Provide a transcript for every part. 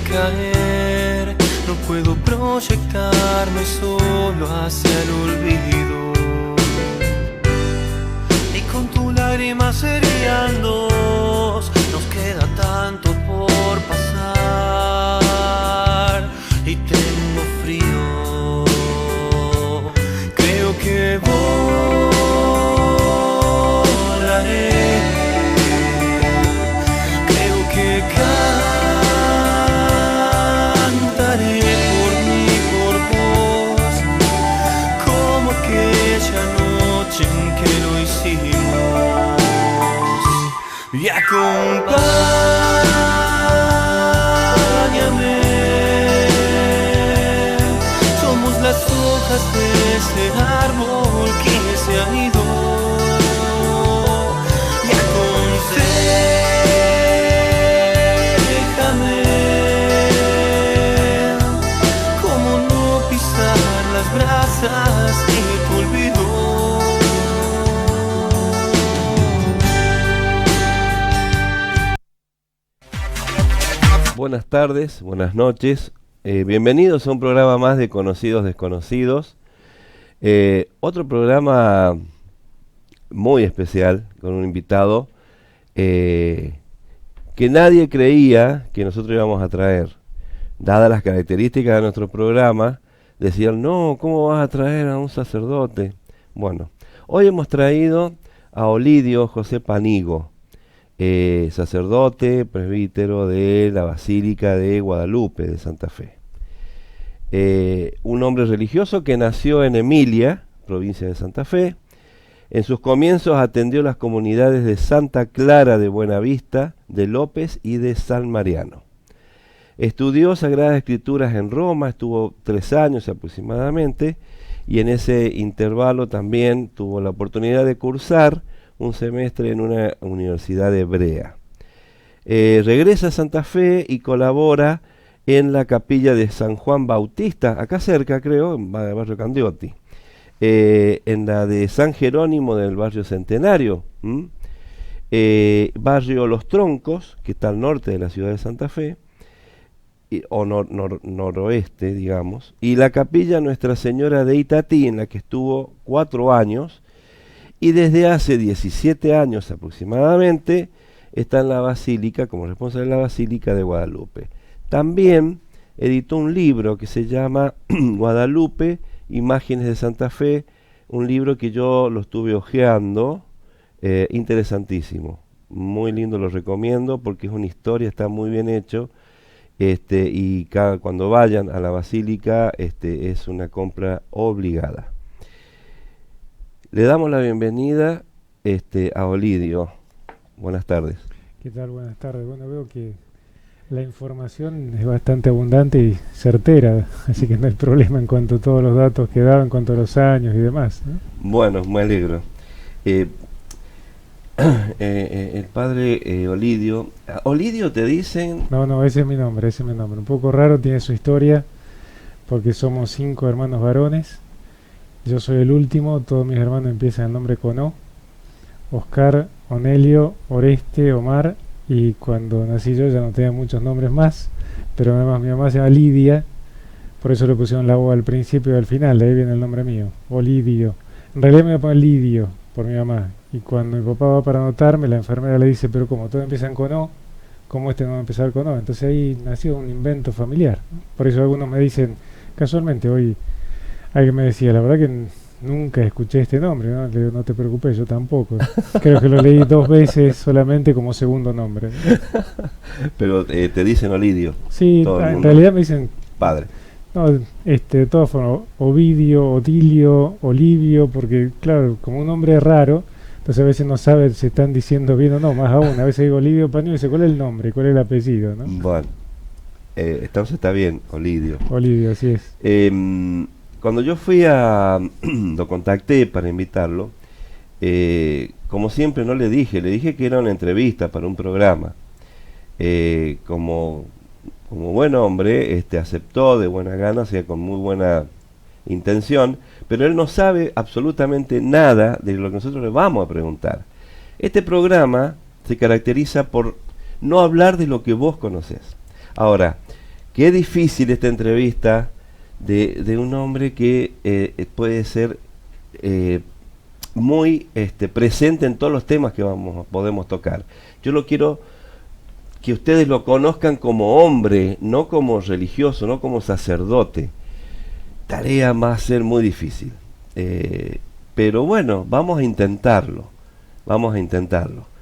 caer, no puedo proyectarme solo hacia el olvido. Y con tu lágrima serían dos, nos queda tanto por pasar y tengo frío. Creo que volaré, creo que cantaré por mí, por vos, como aquella noche en que lo hicimos. Y acompáñame, somos las hojas de ese árbol que se ha ido. Y aconséjame cómo no pisar las brasas de tu olvido. Buenas tardes, buenas noches, bienvenidos a un programa más de Conocidos Desconocidos, otro programa muy especial con un invitado que nadie creía que nosotros íbamos a traer. Dadas las características de nuestro programa, decían, no, ¿cómo vas a traer a un sacerdote? Bueno, hoy hemos traído a Olidio José Panigo, sacerdote, presbítero de la Basílica de Guadalupe de Santa Fe. Un hombre religioso que nació en Emilia, provincia de Santa Fe. En sus comienzos atendió las comunidades de Santa Clara de Buenavista, de López y de San Mariano. Estudió Sagradas Escrituras en Roma, estuvo 3 años aproximadamente, y en ese intervalo también tuvo la oportunidad de cursar un semestre en una universidad hebrea. Regresa a Santa Fe y colabora en la capilla de San Juan Bautista, acá cerca creo, en el barrio Candioti, en la de San Jerónimo del barrio Centenario, barrio Los Troncos, que está al norte de la ciudad de Santa Fe, o noroeste, digamos, y la capilla Nuestra Señora de Itatí, en la que estuvo 4 años, y desde hace 17 años aproximadamente está en la Basílica, como responsable de la Basílica de Guadalupe. También editó un libro que se llama Guadalupe, Imágenes de Santa Fe, un libro que yo lo estuve hojeando, interesantísimo, muy lindo, lo recomiendo porque es una historia, está muy bien hecho, y cuando vayan a la Basílica es una compra obligada. Le damos la bienvenida a Olidio. Buenas tardes. ¿Qué tal? Buenas tardes. Bueno, veo que la información es bastante abundante y certera, así que no hay problema en cuanto a todos los datos que daban, en cuanto a los años y demás, ¿no? Bueno, me alegro. El padre Olidio. ¿Olidio te dicen? No, ese es mi nombre, Un poco raro, tiene su historia, porque somos 5 hermanos varones. Yo soy el último, todos mis hermanos empiezan el nombre con O. Oscar, Onelio, Oreste, Omar, y cuando nací yo ya no tenía muchos nombres más, pero además mi mamá se llama Lidia, por eso le pusieron la O al principio y al final, de ahí viene el nombre mío, Olidio. En realidad me voy a poner Lidio por mi mamá, y cuando mi papá va para anotarme, la enfermera le dice, pero como todos empiezan con O, ¿cómo no va a empezar con O? Entonces ahí nació un invento familiar, ¿no? Por eso algunos me dicen, casualmente hoy alguien me decía, la verdad que nunca escuché este nombre, ¿no? Le digo, no te preocupes, yo tampoco. Creo que lo leí 2 veces solamente como segundo nombre. Pero te dicen Olidio. Sí, en realidad me dicen padre. No, de todas formas, Ovidio, Otilio, Olivio, porque claro, como un nombre es raro, entonces a veces no saben si están diciendo bien o no, más aún, a veces digo Olidio Paño y dice, ¿cuál es el nombre? ¿Cuál es el apellido? ¿No? Bueno, entonces está bien, Olidio. Olidio, así es. Cuando yo lo contacté para invitarlo, como siempre no le dije que era una entrevista para un programa. Como buen hombre, aceptó de buena gana, o sea, con muy buena intención, pero él no sabe absolutamente nada de lo que nosotros le vamos a preguntar. Este programa se caracteriza por no hablar de lo que vos conocés. Ahora, Qué difícil esta entrevista de un hombre que puede ser muy presente en todos los temas que podemos tocar. Yo lo quiero que ustedes lo conozcan como hombre, no como religioso, no como sacerdote. Tarea va a ser muy difícil. Pero bueno, vamos a intentarlo,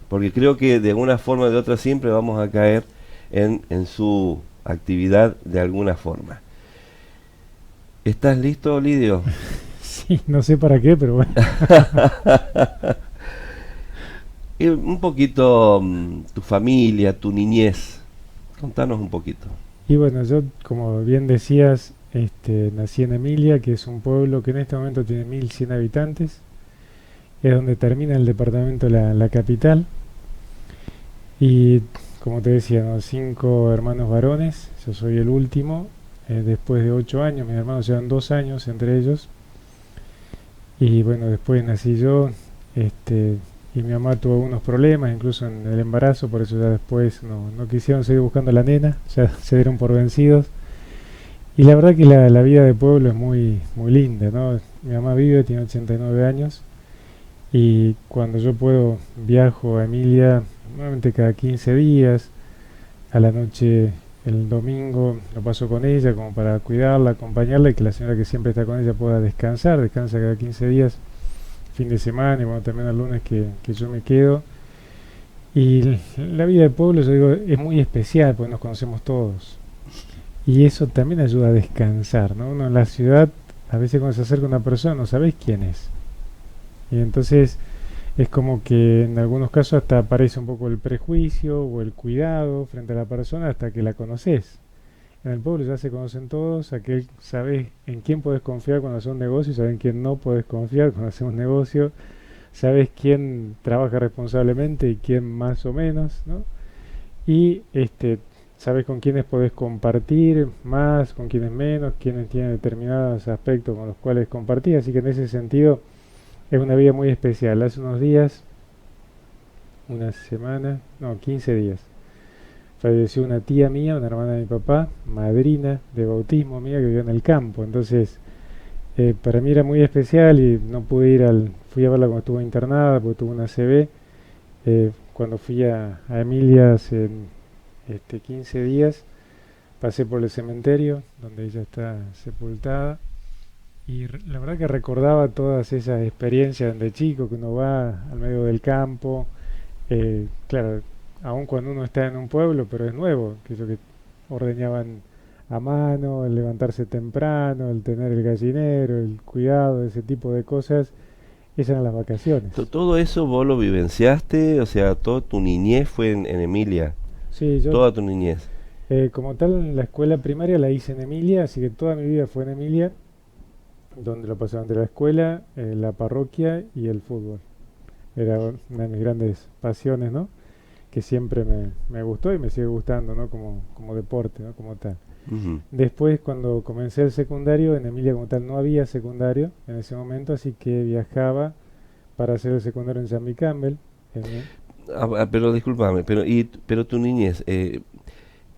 porque creo que de una forma o de otra siempre vamos a caer en su actividad de alguna forma. ¿Estás listo, Lidio? Sí, no sé para qué, pero bueno. Un poquito tu familia, tu niñez. Contanos un poquito. Y bueno, yo, como bien decías, nací en Emilia, que es un pueblo que en este momento tiene 1100 habitantes. Es donde termina el departamento la capital. Y como te decía, ¿no? 5 hermanos varones, yo soy el último. Después de 8 años, mis hermanos llevan 2 años entre ellos. Y bueno, después nací yo, y mi mamá tuvo algunos problemas, incluso en el embarazo, por eso ya después no quisieron seguir buscando a la nena, ya se dieron por vencidos. Y la verdad que la vida de pueblo es muy, muy linda, ¿no? Mi mamá vive, tiene 89 años, y cuando yo puedo viajo a Emilia, normalmente cada 15 días, a la noche el domingo lo paso con ella como para cuidarla, acompañarla y que la señora que siempre está con ella pueda descansar, descansa cada 15 días, fin de semana y bueno, también el lunes que yo me quedo. Y la vida de pueblo, yo digo, es muy especial porque nos conocemos todos. Y eso también ayuda a descansar, ¿no? Uno en la ciudad, a veces cuando se acerca a una persona no sabes quién es. Y entonces es como que en algunos casos hasta aparece un poco el prejuicio o el cuidado frente a la persona hasta que la conoces. En el pueblo ya se conocen todos, aquel sabes en quién puedes confiar cuando haces un negocio, sabes en quién no puedes confiar cuando haces un negocio, sabes quién trabaja responsablemente y quién más o menos, ¿no? Y sabes con quiénes podés compartir más, con quiénes menos, quiénes tienen determinados aspectos con los cuales compartir, así que en ese sentido es una vida muy especial. Hace unos días, una semana, no, 15 días, falleció una tía mía, una hermana de mi papá, madrina de bautismo mía que vivió en el campo. Entonces, para mí era muy especial y no pude fui a verla cuando estuvo internada porque tuvo una ACV. Cuando fui a Emilia hace 15 días, pasé por el cementerio donde ella está sepultada. Y la verdad que recordaba todas esas experiencias de chico que uno va al medio del campo, claro, aun cuando uno está en un pueblo, pero es nuevo, que eso que ordeñaban a mano, el levantarse temprano, el tener el gallinero, el cuidado, ese tipo de cosas, esas eran las vacaciones. Todo eso vos lo vivenciaste, o sea, toda tu niñez fue en Emilia, Sí, yo toda tu niñez. como tal la escuela primaria la hice en Emilia, así que toda mi vida fue en Emilia, donde lo pasaba entre la escuela, la parroquia y el fútbol. Era una de mis grandes pasiones, ¿no? Que siempre me gustó y me sigue gustando, ¿no? Como deporte, ¿no? Como tal. Ujú. Después, cuando comencé el secundario, en Emilia como tal no había secundario en ese momento, así que viajaba para hacer el secundario en San Campbell. Pero discúlpame, pero tu niñez,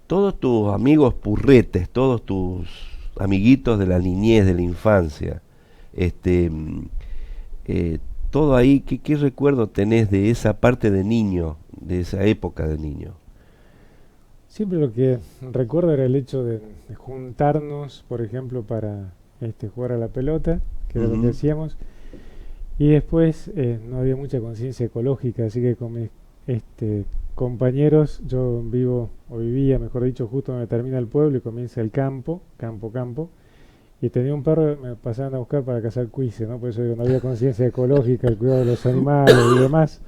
todos tus amigos purretes, todos tus amiguitos de la niñez, de la infancia, todo ahí, ¿qué recuerdo tenés de esa parte de niño, de esa época de niño? Siempre lo que recuerdo era el hecho de juntarnos, por ejemplo, para jugar a la pelota, que era lo que Ujú. hacíamos, y después no había mucha conciencia ecológica, así que con mis compañeros yo vivía, mejor dicho, justo donde termina el pueblo y comienza el campo, y tenía un perro, me pasaban a buscar para cazar cuises, ¿no? Por eso digo, no había conciencia ecológica, el cuidado de los animales y demás.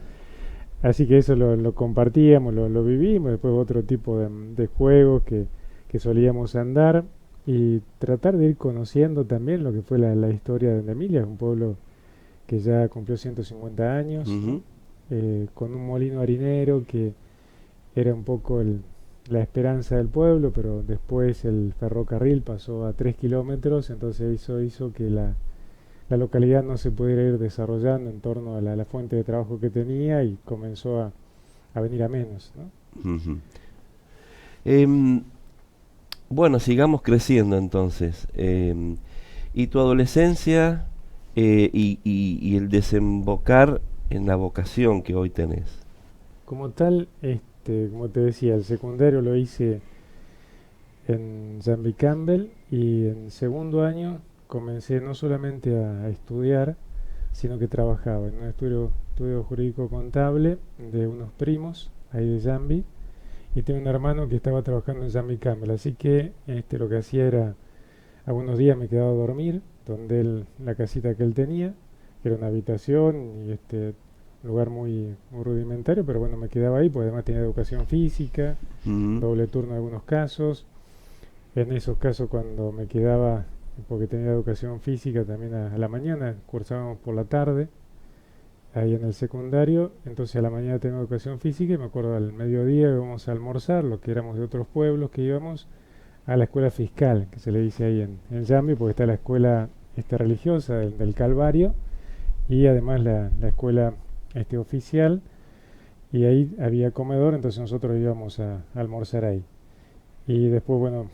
Así que eso lo compartíamos, lo vivimos, después otro tipo de juegos que solíamos andar y tratar de ir conociendo también lo que fue la historia de Emilia, es un pueblo que ya cumplió 150 años, ¿no? Ujú. Con un molino harinero que era un poco la esperanza del pueblo, pero después el ferrocarril pasó a 3 kilómetros, entonces eso hizo que la localidad no se pudiera ir desarrollando en torno a la fuente de trabajo que tenía y comenzó a venir a menos, ¿no? Ujú. Em, Bueno, sigamos creciendo entonces. Y tu adolescencia y el desembocar en la vocación que hoy tenés. Como tal, como te decía, el secundario lo hice en Jambi Campbell y en segundo año comencé no solamente a estudiar, sino que trabajaba en un estudio jurídico contable de unos primos ahí de Jambi y tengo un hermano que estaba trabajando en Jambi Campbell, así que lo que hacía era algunos días me quedaba a dormir donde la casita que él tenía, que era una habitación y lugar muy rudimentario, pero bueno, me quedaba ahí, porque además tenía educación física, Mm, doble turno en algunos casos. En esos casos cuando me quedaba, porque tenía educación física también a la mañana, cursábamos por la tarde, ahí en el secundario, entonces a la mañana tengo educación física y me acuerdo al mediodía íbamos a almorzar, los que éramos de otros pueblos que íbamos, a la escuela fiscal, que se le dice ahí en Jambi, porque está la escuela religiosa del Calvario y además la escuela oficial, y ahí había comedor, entonces nosotros íbamos a almorzar ahí. Y después, bueno,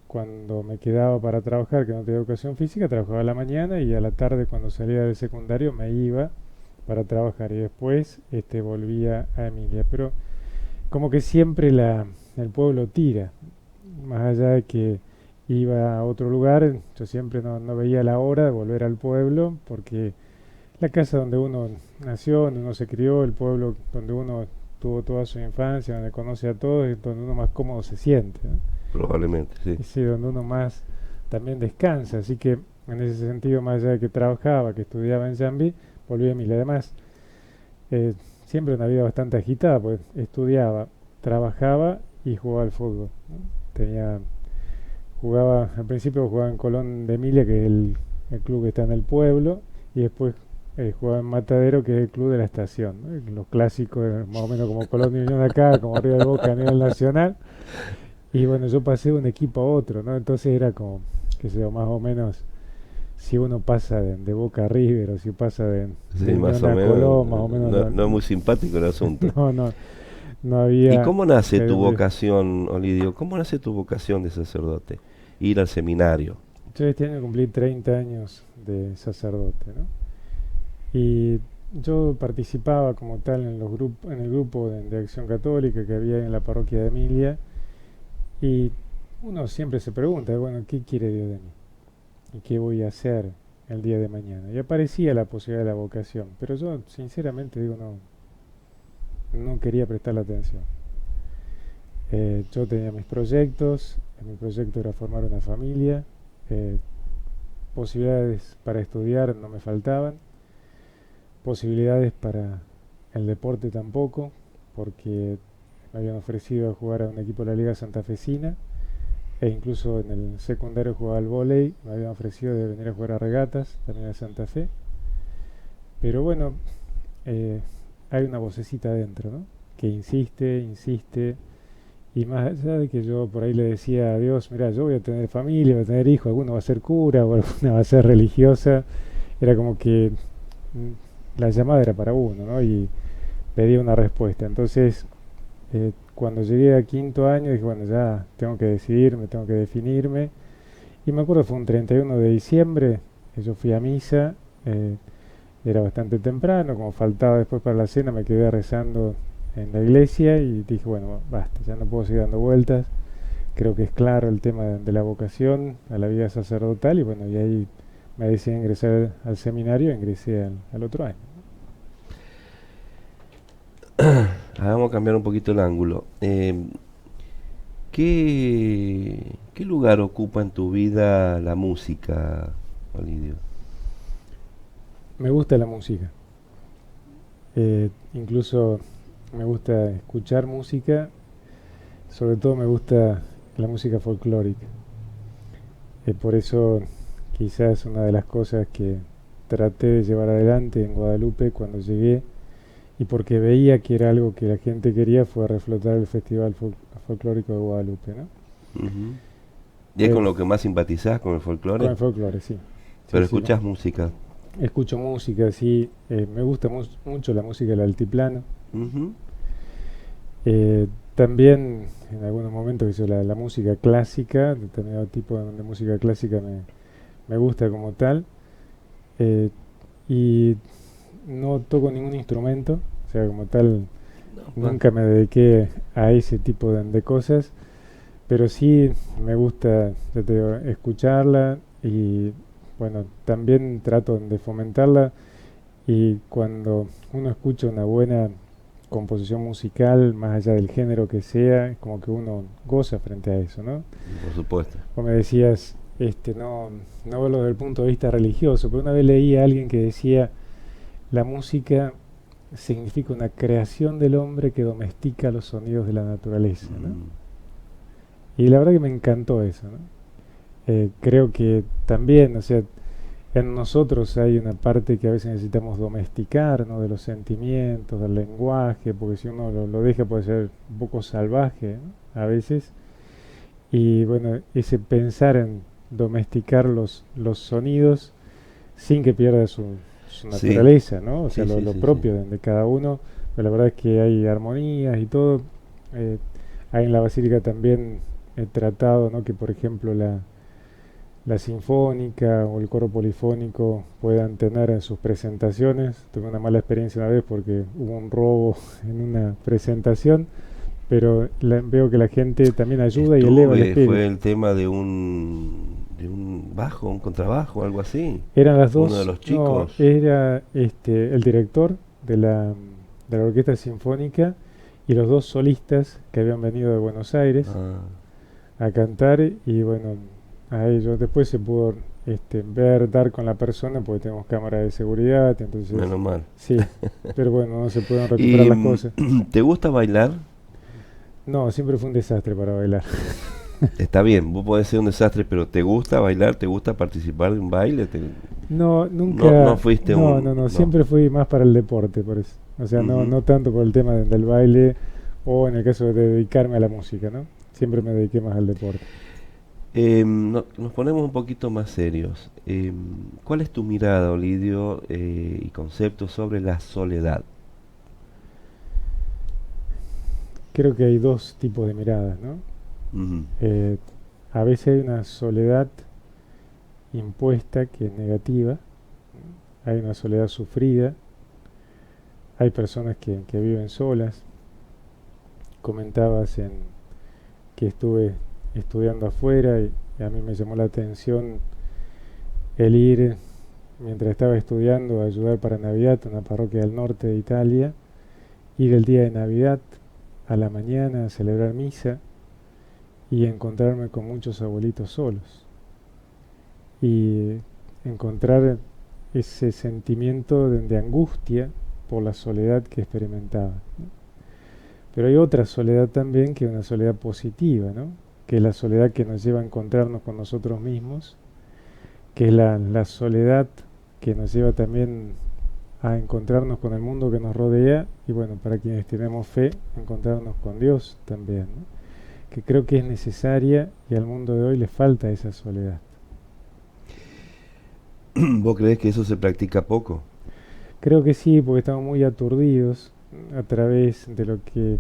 cuando me quedaba para trabajar, que no tenía educación física, trabajaba a la mañana y a la tarde cuando salía del secundario me iba para trabajar y después volvía a Emilia. Pero como que siempre el pueblo tira, más allá de que iba a otro lugar, yo siempre no veía la hora de volver al pueblo porque la casa donde uno nació, donde uno se crió, el pueblo donde uno tuvo toda su infancia, donde conoce a todos, es donde uno más cómodo se siente, ¿no? probablemente, sí. Y sí, donde uno más también descansa. Así que en ese sentido, más allá de que trabajaba, que estudiaba en Jambi, volví a Emilia. Además, eh, siempre una vida bastante agitada, pues estudiaba, trabajaba y jugaba al fútbol, ¿no? Al principio jugaba en Colón de Emilia, que es el club que está en el pueblo, y después jugaba en Matadero, que es el club de la estación, ¿no? Los clásicos, más o menos como Colón y Unión acá, como River Boca a nivel nacional. Y bueno, yo pasé de un equipo a otro, ¿no? Entonces era como, qué sé yo, más o menos, si uno pasa de Boca a River o si pasa de Sí, más Unión o a menos. Colón, más o menos No es muy simpático el asunto. no ¿Y había... cómo nace tu eh, vocación, Olidio? ¿Cómo nace tu vocación de sacerdote? Ir al seminario. yo este año cumplí 30 años de sacerdote, ¿no? Y yo participaba como tal en en el grupo de Acción Católica que había en la parroquia de Emilia, y uno siempre se pregunta, bueno, ¿qué quiere Dios de mí? ¿Y qué voy a hacer el día de mañana? Y aparecía la posibilidad de la vocación, pero yo sinceramente digo, no quería prestarle atención. Yo tenía mis proyectos, mi proyecto era formar una familia, eh, posibilidades para estudiar no me faltaban, posibilidades para el deporte tampoco, porque me habían ofrecido jugar a un equipo de la Liga Santafesina, e incluso en el secundario jugaba al vóley, me habían ofrecido de venir a jugar a regatas, también a Santa Fe. Pero bueno, eh, hay una vocecita adentro, ¿no? Que insiste, y más allá de que yo por ahí le decía a Dios, mira, yo voy a tener familia, voy a tener hijos, alguno va a ser cura o alguna va a ser religiosa, era como que la llamada era para uno, ¿no? Y pedía una respuesta. Entonces, cuando llegué a quinto año, dije, bueno, ya tengo que decidirme, tengo que definirme. Y me acuerdo, fue un 31 de diciembre, yo fui a misa, era bastante temprano, como faltaba después para la cena, me quedé rezando en la iglesia y dije, bueno, basta, ya no puedo seguir dando vueltas. Creo que es claro el tema de la vocación a la vida sacerdotal y bueno, y ahí me decidí ingresar al seminario, ingresé al otro año. Vamos a cambiar un poquito el ángulo. ¿Qué lugar ocupa en tu vida la música, Olidio? Me gusta la música, incluso me gusta escuchar música, sobre todo me gusta la música folclórica. Por eso quizás una de las cosas que traté de llevar adelante en Guadalupe cuando llegué y porque veía que era algo que la gente quería fue reflotar el Festival Folclórico de Guadalupe, ¿no? Ujú. ¿Y es con lo que más simpatizás, con el Con folclore? el folclore, sí. Pero Sí, escuchás música. escucho música, sí. Me gusta mucho la música del altiplano. Ujú. Eh, también en algunos momentos que la música clásica, determinado tipo de música clásica me gusta como tal. eh, y no toco ningún instrumento, o sea, como tal, No, bueno, nunca me dediqué a ese tipo de cosas, pero sí me gusta, ya te digo, escucharla y bueno, también trato de fomentarla y cuando uno escucha una buena composición musical, más allá del género que sea, es como que uno goza frente a eso, ¿no? por supuesto. Vos me decías, no verlo desde el punto de vista religioso, pero una vez leí a alguien que decía, la música significa una creación del hombre que domestica los sonidos de la naturaleza, ¿no? Mm, Y la verdad que me encantó eso, ¿no? Creo que también, o sea, en nosotros hay una parte que a veces necesitamos domesticar, ¿no? De los sentimientos, del lenguaje, porque si uno lo deja puede ser un poco salvaje, ¿no? A veces. Y bueno, ese pensar en domesticar los sonidos sin que pierda su sí, naturaleza, ¿no? O sea, sí, sí, lo sí, sí. propio de cada uno. Pero la verdad es que hay armonías y todo. Eh, Hay en la basílica también he tratado, ¿no? Que por ejemplo la sinfónica o el coro polifónico puedan tener en sus presentaciones. Tuve una mala experiencia una vez porque hubo un robo en una presentación, pero veo que la gente también ayuda y eleva el Fue espíritu. el tema de un bajo, un contrabajo, algo así. Eran las Uno de dos, los no, chicos. era el director de la orquesta sinfónica y los dos solistas que habían venido de Buenos Aires Ah, a cantar y bueno, a ellos después se pudo ver, dar con la persona porque tenemos cámara de seguridad, entonces menos mal. sí, pero bueno, no se pueden recuperar ¿Y las cosas. te gusta bailar? No, siempre fue un desastre para bailar. Está bien, vos podés ser un desastre, pero ¿te gusta bailar? ¿Te gusta participar de un baile? No, No, no nunca, fuiste no, un... No. siempre fui más para el deporte, por eso. O sea, Ujú. no tanto por el tema del baile o en el caso de dedicarme a la música, ¿no? Siempre me dediqué más al deporte. Nos ponemos un poquito más serios. ¿Cuál es tu mirada, Olidio, y concepto sobre la soledad? Creo que hay dos tipos de miradas, ¿no? Ujú. Eh, a veces hay una soledad impuesta que es negativa, hay una soledad sufrida, hay personas que viven solas. Comentabas que estuve estudiando afuera y a mí me llamó la atención el ir, mientras estaba estudiando, a ayudar para Navidad en una parroquia del norte de Italia, ir el día de Navidad a la mañana a celebrar misa y encontrarme con muchos abuelitos solos y encontrar ese sentimiento de angustia por la soledad que experimentaba, ¿no? Pero hay otra soledad también que es una soledad positiva, ¿no? Que es la soledad que nos lleva a encontrarnos con nosotros mismos, que es la soledad que nos lleva también a encontrarnos con el mundo que nos rodea y bueno, para quienes tenemos fe, encontrarnos con Dios también, ¿no? Que creo que es necesaria y al mundo de hoy le falta esa soledad. ¿Vos creés que eso se practica poco? Creo que sí, porque estamos muy aturdidos a través de lo que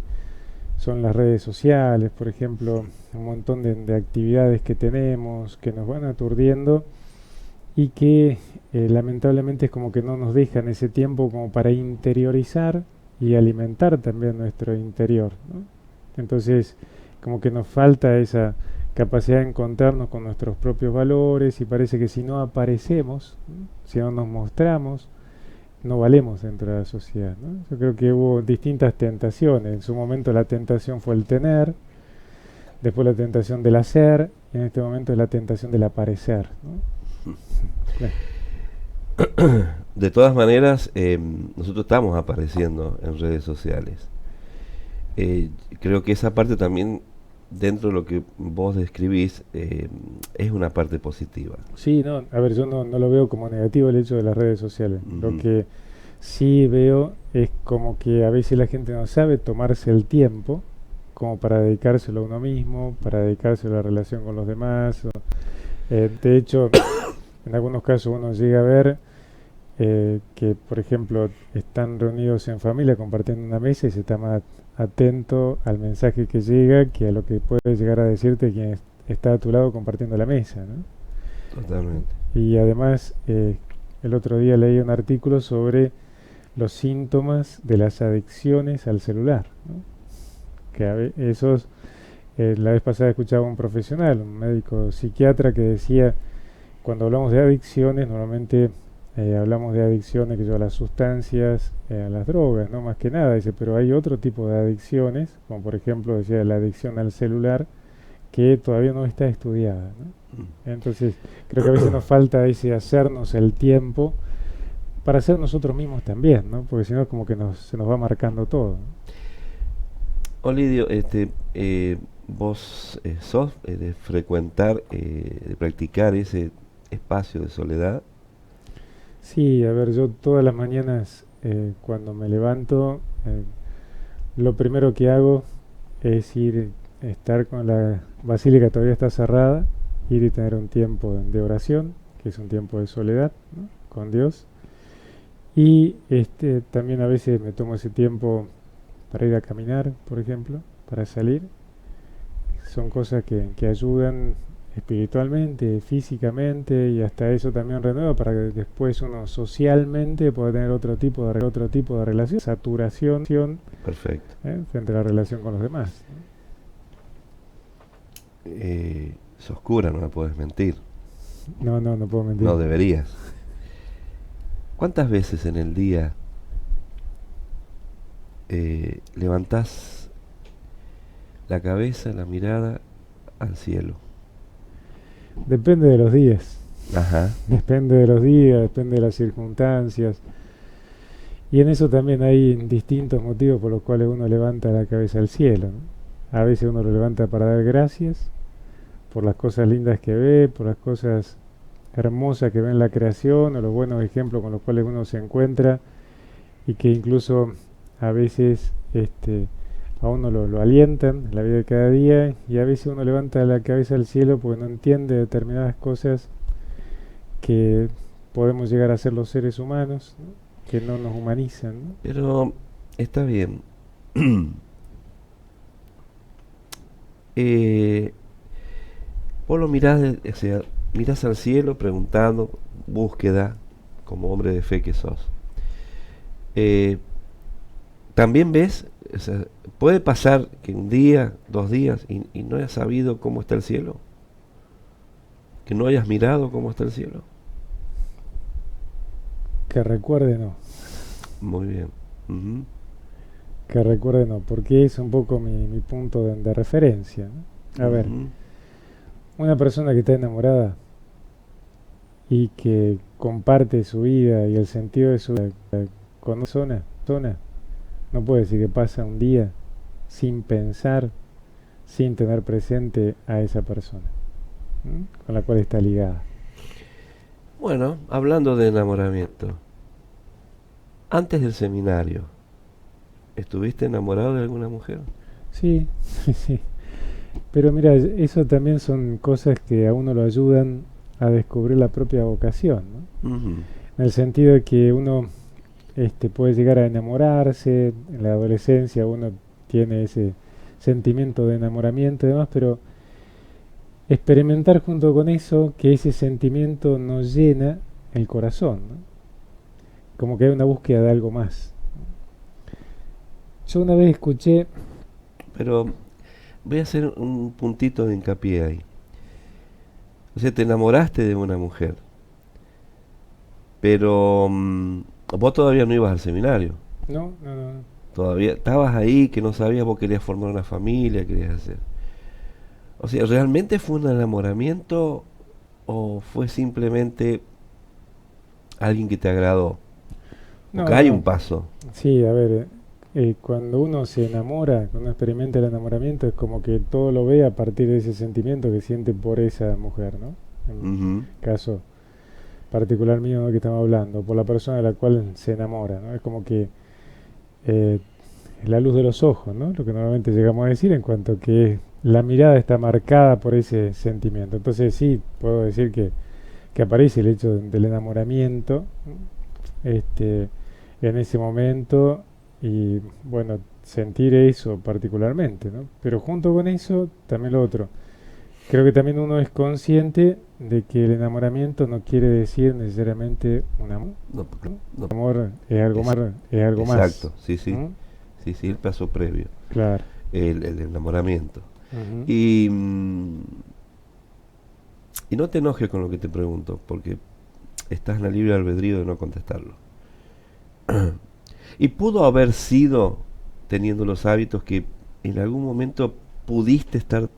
son las redes sociales, por ejemplo, un montón de actividades que tenemos que nos van aturdiendo y que lamentablemente es como que no nos dejan ese tiempo como para interiorizar y alimentar también nuestro interior, ¿no? Entonces, como que nos falta esa capacidad de encontrarnos con nuestros propios valores y parece que si no aparecemos, ¿no? Si no nos mostramos, no valemos dentro de la sociedad, ¿no? Yo creo que hubo distintas tentaciones. En su momento la tentación fue el tener, después la tentación del hacer y en este momento es la tentación del aparecer, ¿no? Claro. De todas maneras, nosotros estamos apareciendo en redes sociales. Eh, Creo que esa parte también, dentro de lo que vos describís, es una parte positiva. Sí, no, a ver, yo no lo veo como negativo el hecho de las redes sociales. Lo Ujú. que sí veo es como que a veces la gente no sabe tomarse el tiempo como para dedicárselo a uno mismo, para dedicárselo a la relación con los demás. De hecho, en algunos casos uno llega a ver que, por ejemplo, están reunidos en familia compartiendo una mesa y se está atento al mensaje que llega que a lo que puede llegar a decirte quien está a tu lado compartiendo la mesa, ¿no? Totalmente. Y además, el otro día leí un artículo sobre los síntomas de las adicciones al celular, ¿no? Que esos, la vez pasada escuchaba a un profesional, un médico psiquiatra, que decía, cuando hablamos de adicciones, normalmente hablamos de adicciones que yo, a las sustancias, a las drogas, ¿no? Más que nada, dice, pero hay otro tipo de adicciones, como por ejemplo decía la adicción al celular, que todavía no está estudiada, ¿no? Entonces, creo que a veces nos falta ese hacernos el tiempo para ser nosotros mismos también, ¿no? Porque si no, como que se nos va marcando todo, ¿no? Olidio, vos sos de frecuentar, de practicar ese espacio de soledad. Sí, a ver, yo todas las mañanas cuando me levanto, lo primero que hago es estar con la basílica todavía está cerrada, ir y tener un tiempo de oración, que es un tiempo de soledad, ¿no? Con Dios. Y también a veces me tomo ese tiempo para ir a caminar, por ejemplo, para salir. Son cosas que ayudan espiritualmente, físicamente, y hasta eso también renueva para que después uno socialmente pueda tener otro tipo de relación, saturación, Perfecto. frente a la relación con los demás, ¿no? Sos cura, no me puedes mentir. No puedo mentir. No deberías. ¿Cuántas veces en el día levantás la cabeza, la mirada al cielo? Depende de los días. Ajá. Depende de los días, depende de las circunstancias. Y en eso también hay distintos motivos por los cuales uno levanta la cabeza al cielo, ¿no? A veces uno lo levanta para dar gracias por las cosas lindas que ve, por las cosas hermosas que ve en la creación, o los buenos ejemplos con los cuales uno se encuentra, y que incluso a veces a uno lo alientan en la vida de cada día, y a veces uno levanta la cabeza al cielo porque no entiende determinadas cosas que podemos llegar a ser los seres humanos, ¿no? Que no nos humanizan, ¿no? Pero está bien. Vos lo mirás, o sea, mirás al cielo preguntando, búsqueda, como hombre de fe que sos. También ves, o sea, puede pasar que un día, 2 días, y no hayas sabido cómo está el cielo, que no hayas mirado cómo está el cielo. Que recuerde no, Muy bien. Ujú. que recuerde no, porque es un poco mi punto de referencia, ¿no? A ver, Ujú. una persona que está enamorada y que comparte su vida y el sentido de su vida con una persona, no puede decir que pasa un día sin pensar, sin tener presente a esa persona, ¿m? Con la cual está ligada. Bueno, hablando de enamoramiento, antes del seminario, ¿estuviste enamorado de alguna mujer? Sí, sí. Pero mira, eso también son cosas que a uno lo ayudan a descubrir la propia vocación, ¿no? Ujú. En el sentido de que uno puede llegar a enamorarse, en la adolescencia uno tiene ese sentimiento de enamoramiento y demás, pero experimentar junto con eso que ese sentimiento nos llena el corazón, ¿no? Como que hay una búsqueda de algo más. Yo una vez escuché, Pero voy a hacer un puntito de hincapié ahí. O sea, te enamoraste de una mujer, pero vos todavía no ibas al seminario. no, Todavía estabas ahí, que no sabías, vos querías formar una familia, querías hacer. O sea, ¿realmente fue un enamoramiento o fue simplemente alguien que te agradó? Porque hay un paso. sí, a ver, cuando uno se enamora, cuando uno experimenta el enamoramiento, es como que todo lo ve a partir de ese sentimiento que siente por esa mujer, ¿no? En Ujú. caso particular mío, ¿no?, que estamos hablando, por la persona de la cual se enamora, ¿no? Es como que es la luz de los ojos, ¿no? Lo que normalmente llegamos a decir en cuanto que la mirada está marcada por ese sentimiento. Entonces sí, puedo decir que aparece el hecho del enamoramiento en ese momento, y bueno, sentir eso particularmente, ¿no? Pero junto con eso, también lo otro. Creo que también uno es consciente de que el enamoramiento no quiere decir necesariamente un amor. No, no, Amor es algo más, es algo exacto, más. sí, sí, ¿Mm? sí, sí, el paso previo, Claro. el enamoramiento. Ujú. Y no te enojes con lo que te pregunto, porque estás en el libre albedrío de no contestarlo. Y pudo haber sido, teniendo los hábitos, que en algún momento pudiste estar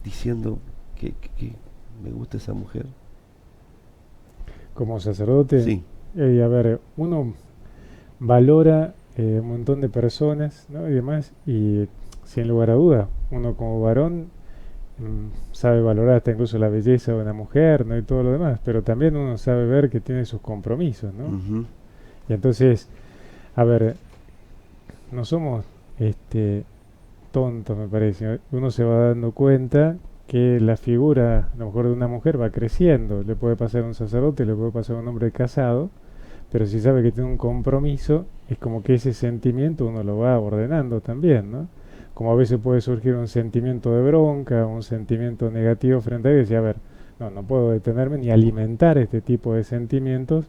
diciendo que me gusta esa mujer. Como sacerdote, Sí, a ver, uno valora un montón de personas, ¿no? Y demás, y sin lugar a duda, uno como varón sabe valorar hasta incluso la belleza de una mujer, ¿no? Y todo lo demás, pero también uno sabe ver que tiene sus compromisos, ¿no? ujú, Y entonces, a ver, no somos este, tontos, me parece. Uno se va dando cuenta que la figura, a lo mejor de una mujer, va creciendo. Le puede pasar a un sacerdote, le puede pasar a un hombre casado, pero si sabe que tiene un compromiso, es como que ese sentimiento uno lo va ordenando también, ¿no? Como a veces puede surgir un sentimiento de bronca, un sentimiento negativo frente a él, y decir, a ver, no, no puedo detenerme ni alimentar este tipo de sentimientos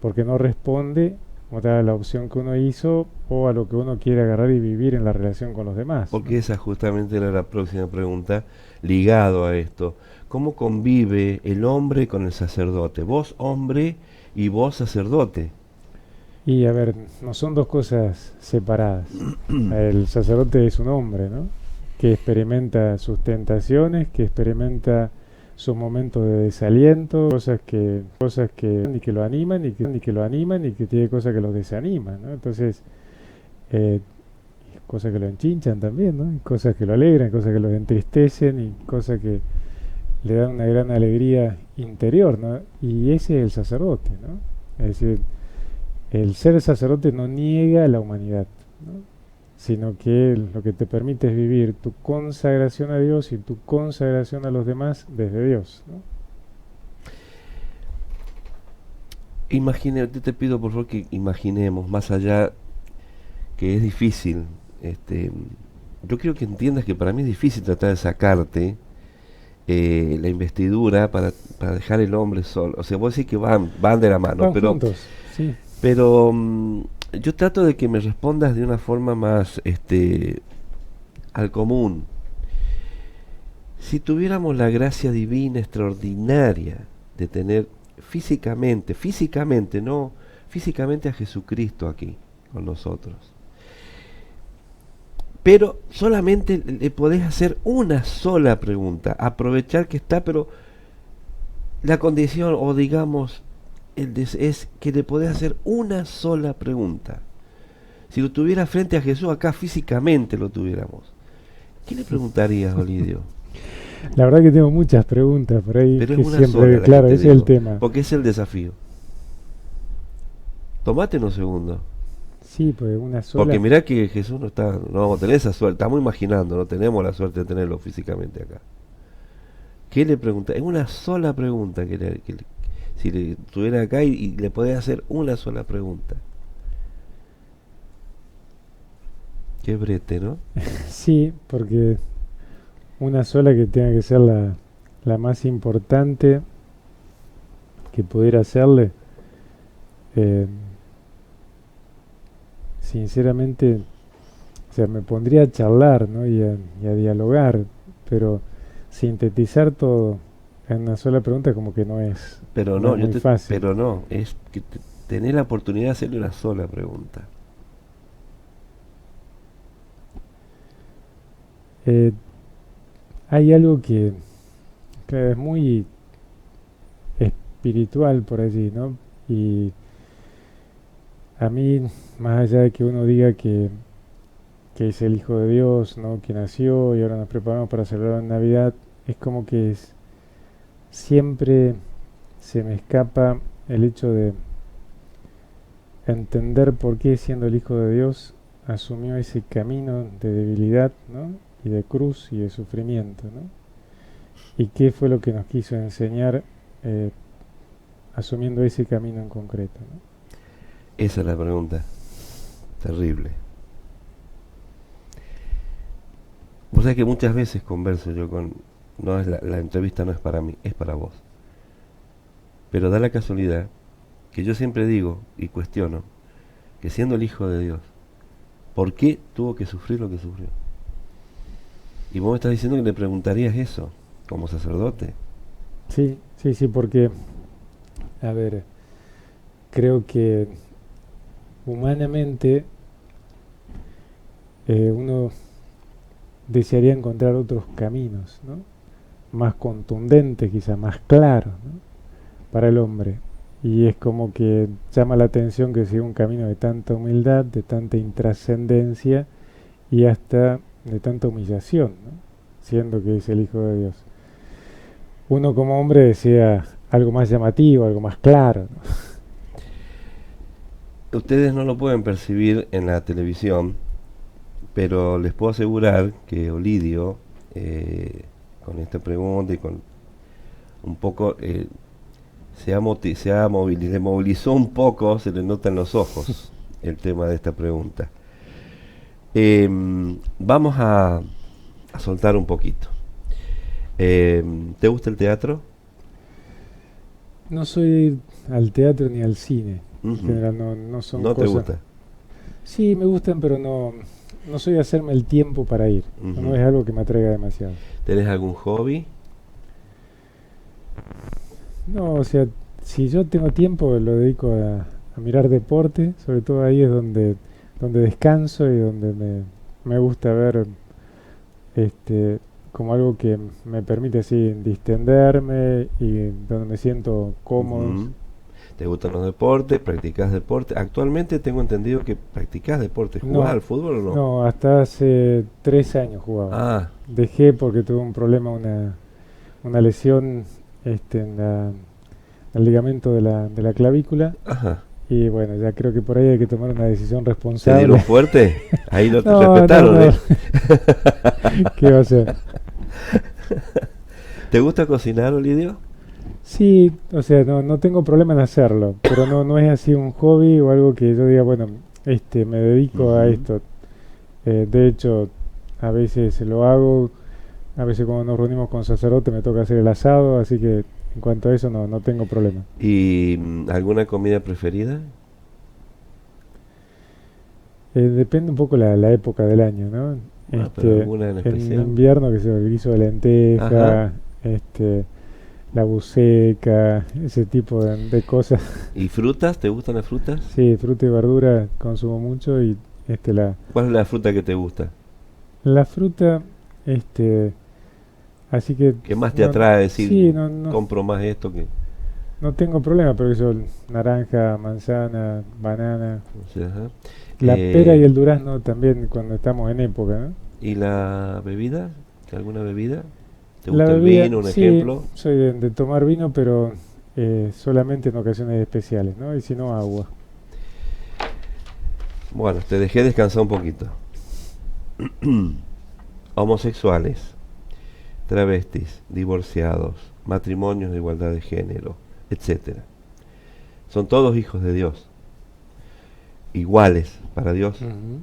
porque no responde como tal a la opción que uno hizo o a lo que uno quiere agarrar y vivir en la relación con los demás, ¿no? porque esa justamente era la próxima pregunta, ligado a esto. ¿Cómo convive el hombre con el sacerdote? Vos hombre y vos sacerdote. Y a ver, no son dos cosas separadas. El sacerdote es un hombre, ¿no? Que experimenta sus tentaciones, que experimenta sus momentos de desaliento, y que lo animan y que lo animan y que tiene cosas que lo desaniman, ¿no? Entonces, eh, cosas que lo enchinchan también, ¿no? Y cosas que lo alegran, cosas que lo entristecen y cosas que le dan una gran alegría interior, ¿no? Y ese es el sacerdote, ¿no? Es decir, el ser sacerdote no niega la humanidad, ¿no? Sino que lo que te permite es vivir tu consagración a Dios y tu consagración a los demás desde Dios, ¿no? Te pido por favor que imaginemos más allá, que es difícil. Yo quiero que entiendas que para mí es difícil tratar de sacarte la investidura para dejar el hombre solo. O sea, vos decís que van de la mano, Van juntos, sí. pero yo trato de que me respondas de una forma más al común. Si tuviéramos la gracia divina extraordinaria de tener físicamente, no físicamente a Jesucristo aquí con nosotros, pero solamente le podés hacer una sola pregunta, aprovechar que está, pero la condición, o digamos, es que le podés hacer una sola pregunta. Si lo tuviera frente a Jesús acá físicamente lo tuviéramos, ¿qué le preguntarías, Olidio? La verdad que tengo muchas preguntas por ahí Pero que es una siempre, sola la que claro, te ese es el digo, tema. porque es el desafío. Tomate unos segundos. Sí, pues una sola. Porque mirá que Jesús no vamos a tener esa suerte, estamos imaginando, no tenemos la suerte de tenerlo físicamente acá. ¿Qué le pregunta? Es una sola pregunta si le estuviera acá y le podés hacer una sola pregunta. Qué brete, ¿no? Sí, porque una sola que tenga que ser la más importante que pudiera hacerle, eh, sinceramente, o sea, me pondría a charlar, ¿no? Y a dialogar, pero sintetizar todo en una sola pregunta como que Pero no no, es muy fácil. pero no, es que tenés la oportunidad de hacerle una sola pregunta. Eh, Hay algo que es muy espiritual por allí, ¿no? Y a mí, más allá de que uno diga que es el Hijo de Dios, ¿no? Que nació y ahora nos preparamos para celebrar la Navidad, es como que siempre se me escapa el hecho de entender por qué siendo el Hijo de Dios asumió ese camino de debilidad, ¿no? Y de cruz y de sufrimiento, ¿no? Y qué fue lo que nos quiso enseñar eh, asumiendo ese camino en concreto, ¿no? Esa es la pregunta. Terrible. Vos sabés que muchas veces converso yo con... No es la entrevista no es para mí, es para vos. Pero da la casualidad que yo siempre digo y cuestiono que siendo el Hijo de Dios, ¿por qué tuvo que sufrir lo que sufrió? Y vos me estás diciendo que le preguntarías eso, como sacerdote. Sí, sí, sí, porque, a ver, creo que humanamente uno desearía encontrar otros caminos, ¿no? Más contundentes, quizás más claros, ¿no? Para el hombre. Y es como que llama la atención que siga un camino de tanta humildad, de tanta intrascendencia y hasta de tanta humillación, ¿no? Siendo que es el Hijo de Dios. Uno como hombre desea algo más llamativo, algo más claro, ¿no? Ustedes no lo pueden percibir en la televisión, pero les puedo asegurar que Olidio, con esta pregunta y con un poco, le movilizó un poco, se le nota en los ojos el tema de esta pregunta. Vamos a soltar un poquito. ¿Te gusta el teatro? No soy de ir al teatro ni al cine. En Ujú. general no son ¿No te cosas... gusta? Sí, me gustan, pero no soy de hacerme el tiempo para ir. Ujú. No es algo que me atraiga demasiado. ¿Tenés algún hobby? No, o sea, si yo tengo tiempo lo dedico a mirar deporte, sobre todo ahí es donde descanso y donde me gusta ver como algo que me permite así distenderme y donde me siento cómodo. Ujú. ¿Te gustan los deportes? ¿Practicás deporte? Actualmente tengo entendido que practicás deporte. ¿Jugás No, al fútbol o no? no, hasta hace 3 años jugaba. Ah, Dejé porque tuve un problema, una lesión en el ligamento de la clavícula. ajá. Y bueno, ya creo que por ahí hay que tomar una decisión ¿Se responsable. dieron fuerte? Ahí lo No, respetaron, no. ¿eh? ¿Qué va a ser? ¿Te gusta cocinar, Olidio? Sí, o sea, no tengo problema en hacerlo, pero no es así un hobby o algo que yo diga, bueno, me dedico a Ujú. esto. De hecho, a veces lo hago, a veces cuando nos reunimos con sacerdote me toca hacer el asado, así que en cuanto a eso no tengo problema. ¿Y alguna comida preferida? Depende un poco la época del año, ¿no? Ah, pero alguna en En especial. invierno, que sea el guiso de lenteja, Ajá. la buceca, ese tipo de cosas. ¿Y frutas? ¿Te gustan las frutas? Sí, fruta y verdura consumo mucho y la ¿Cuál es la fruta que te gusta? la fruta, así que ¿Qué más te no, atrae decir, sí, no compro más esto que... no tengo problema, pero eso, naranja, manzana, banana, o sea, ajá. la pera y el durazno también cuando estamos en época, ¿no? ¿Y la bebida? ¿Alguna bebida? ¿Te La gusta el bebida, vino, un sí, ejemplo? soy de tomar vino, pero solamente en ocasiones especiales, ¿no? Y si no, agua. Bueno, te dejé descansar un poquito. Homosexuales, travestis, divorciados, matrimonios de igualdad de género, etcétera. Son todos hijos de Dios, iguales para Dios. Ujú.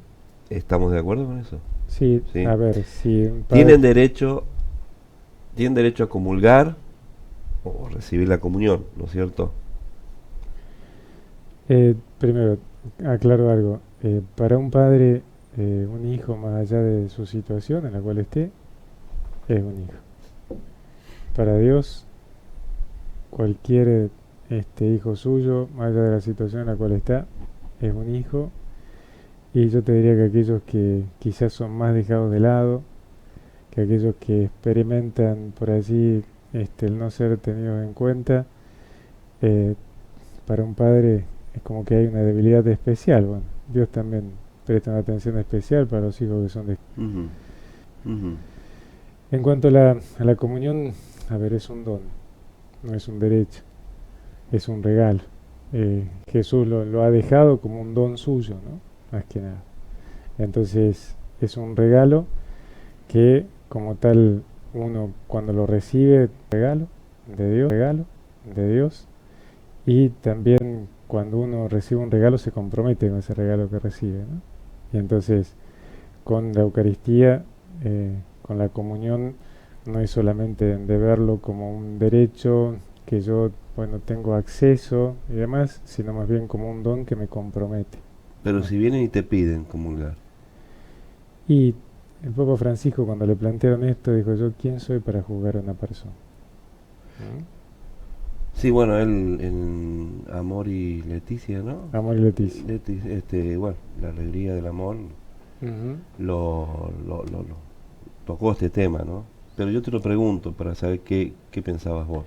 ¿Estamos de acuerdo con eso? Sí, Sí. a ver, si un Tienen derecho a comulgar o recibir la comunión, ¿no es cierto? primero, aclaro algo. Para un padre, un hijo, más allá de su situación en la cual esté, es un hijo. Para Dios, cualquier hijo suyo, más allá de la situación en la cual está, es un hijo. Y yo te diría que aquellos que quizás son más dejados de lado, que aquellos que experimentan por allí el no ser tenidos en cuenta, eh, para un padre es como que hay una debilidad especial. Bueno, Dios también presta una atención especial para los hijos que son de... Ujú, ujú. En cuanto a la comunión, a ver, es un don, no es un derecho, es un regalo. Jesús lo ha dejado como un don suyo, ¿no? Más que nada. Entonces, es un regalo que, como tal, uno cuando lo recibe, regalo de Dios, y también cuando uno recibe un regalo se compromete con ese regalo que recibe, ¿no? Y entonces, con la Eucaristía, con la comunión no es solamente de verlo como un derecho que yo, bueno, tengo acceso y demás, sino más bien como un don que me compromete. Pero si vienen y te piden comulgar. Y el Papa Francisco, cuando le plantearon esto, dijo: yo, ¿quién soy para juzgar a una persona? Sí, bueno, él en Amor y Leticia, ¿no? Amor y Leticia. Bueno, la alegría del amor Ujú. lo tocó este tema, ¿no? Pero yo te lo pregunto para saber qué pensabas vos.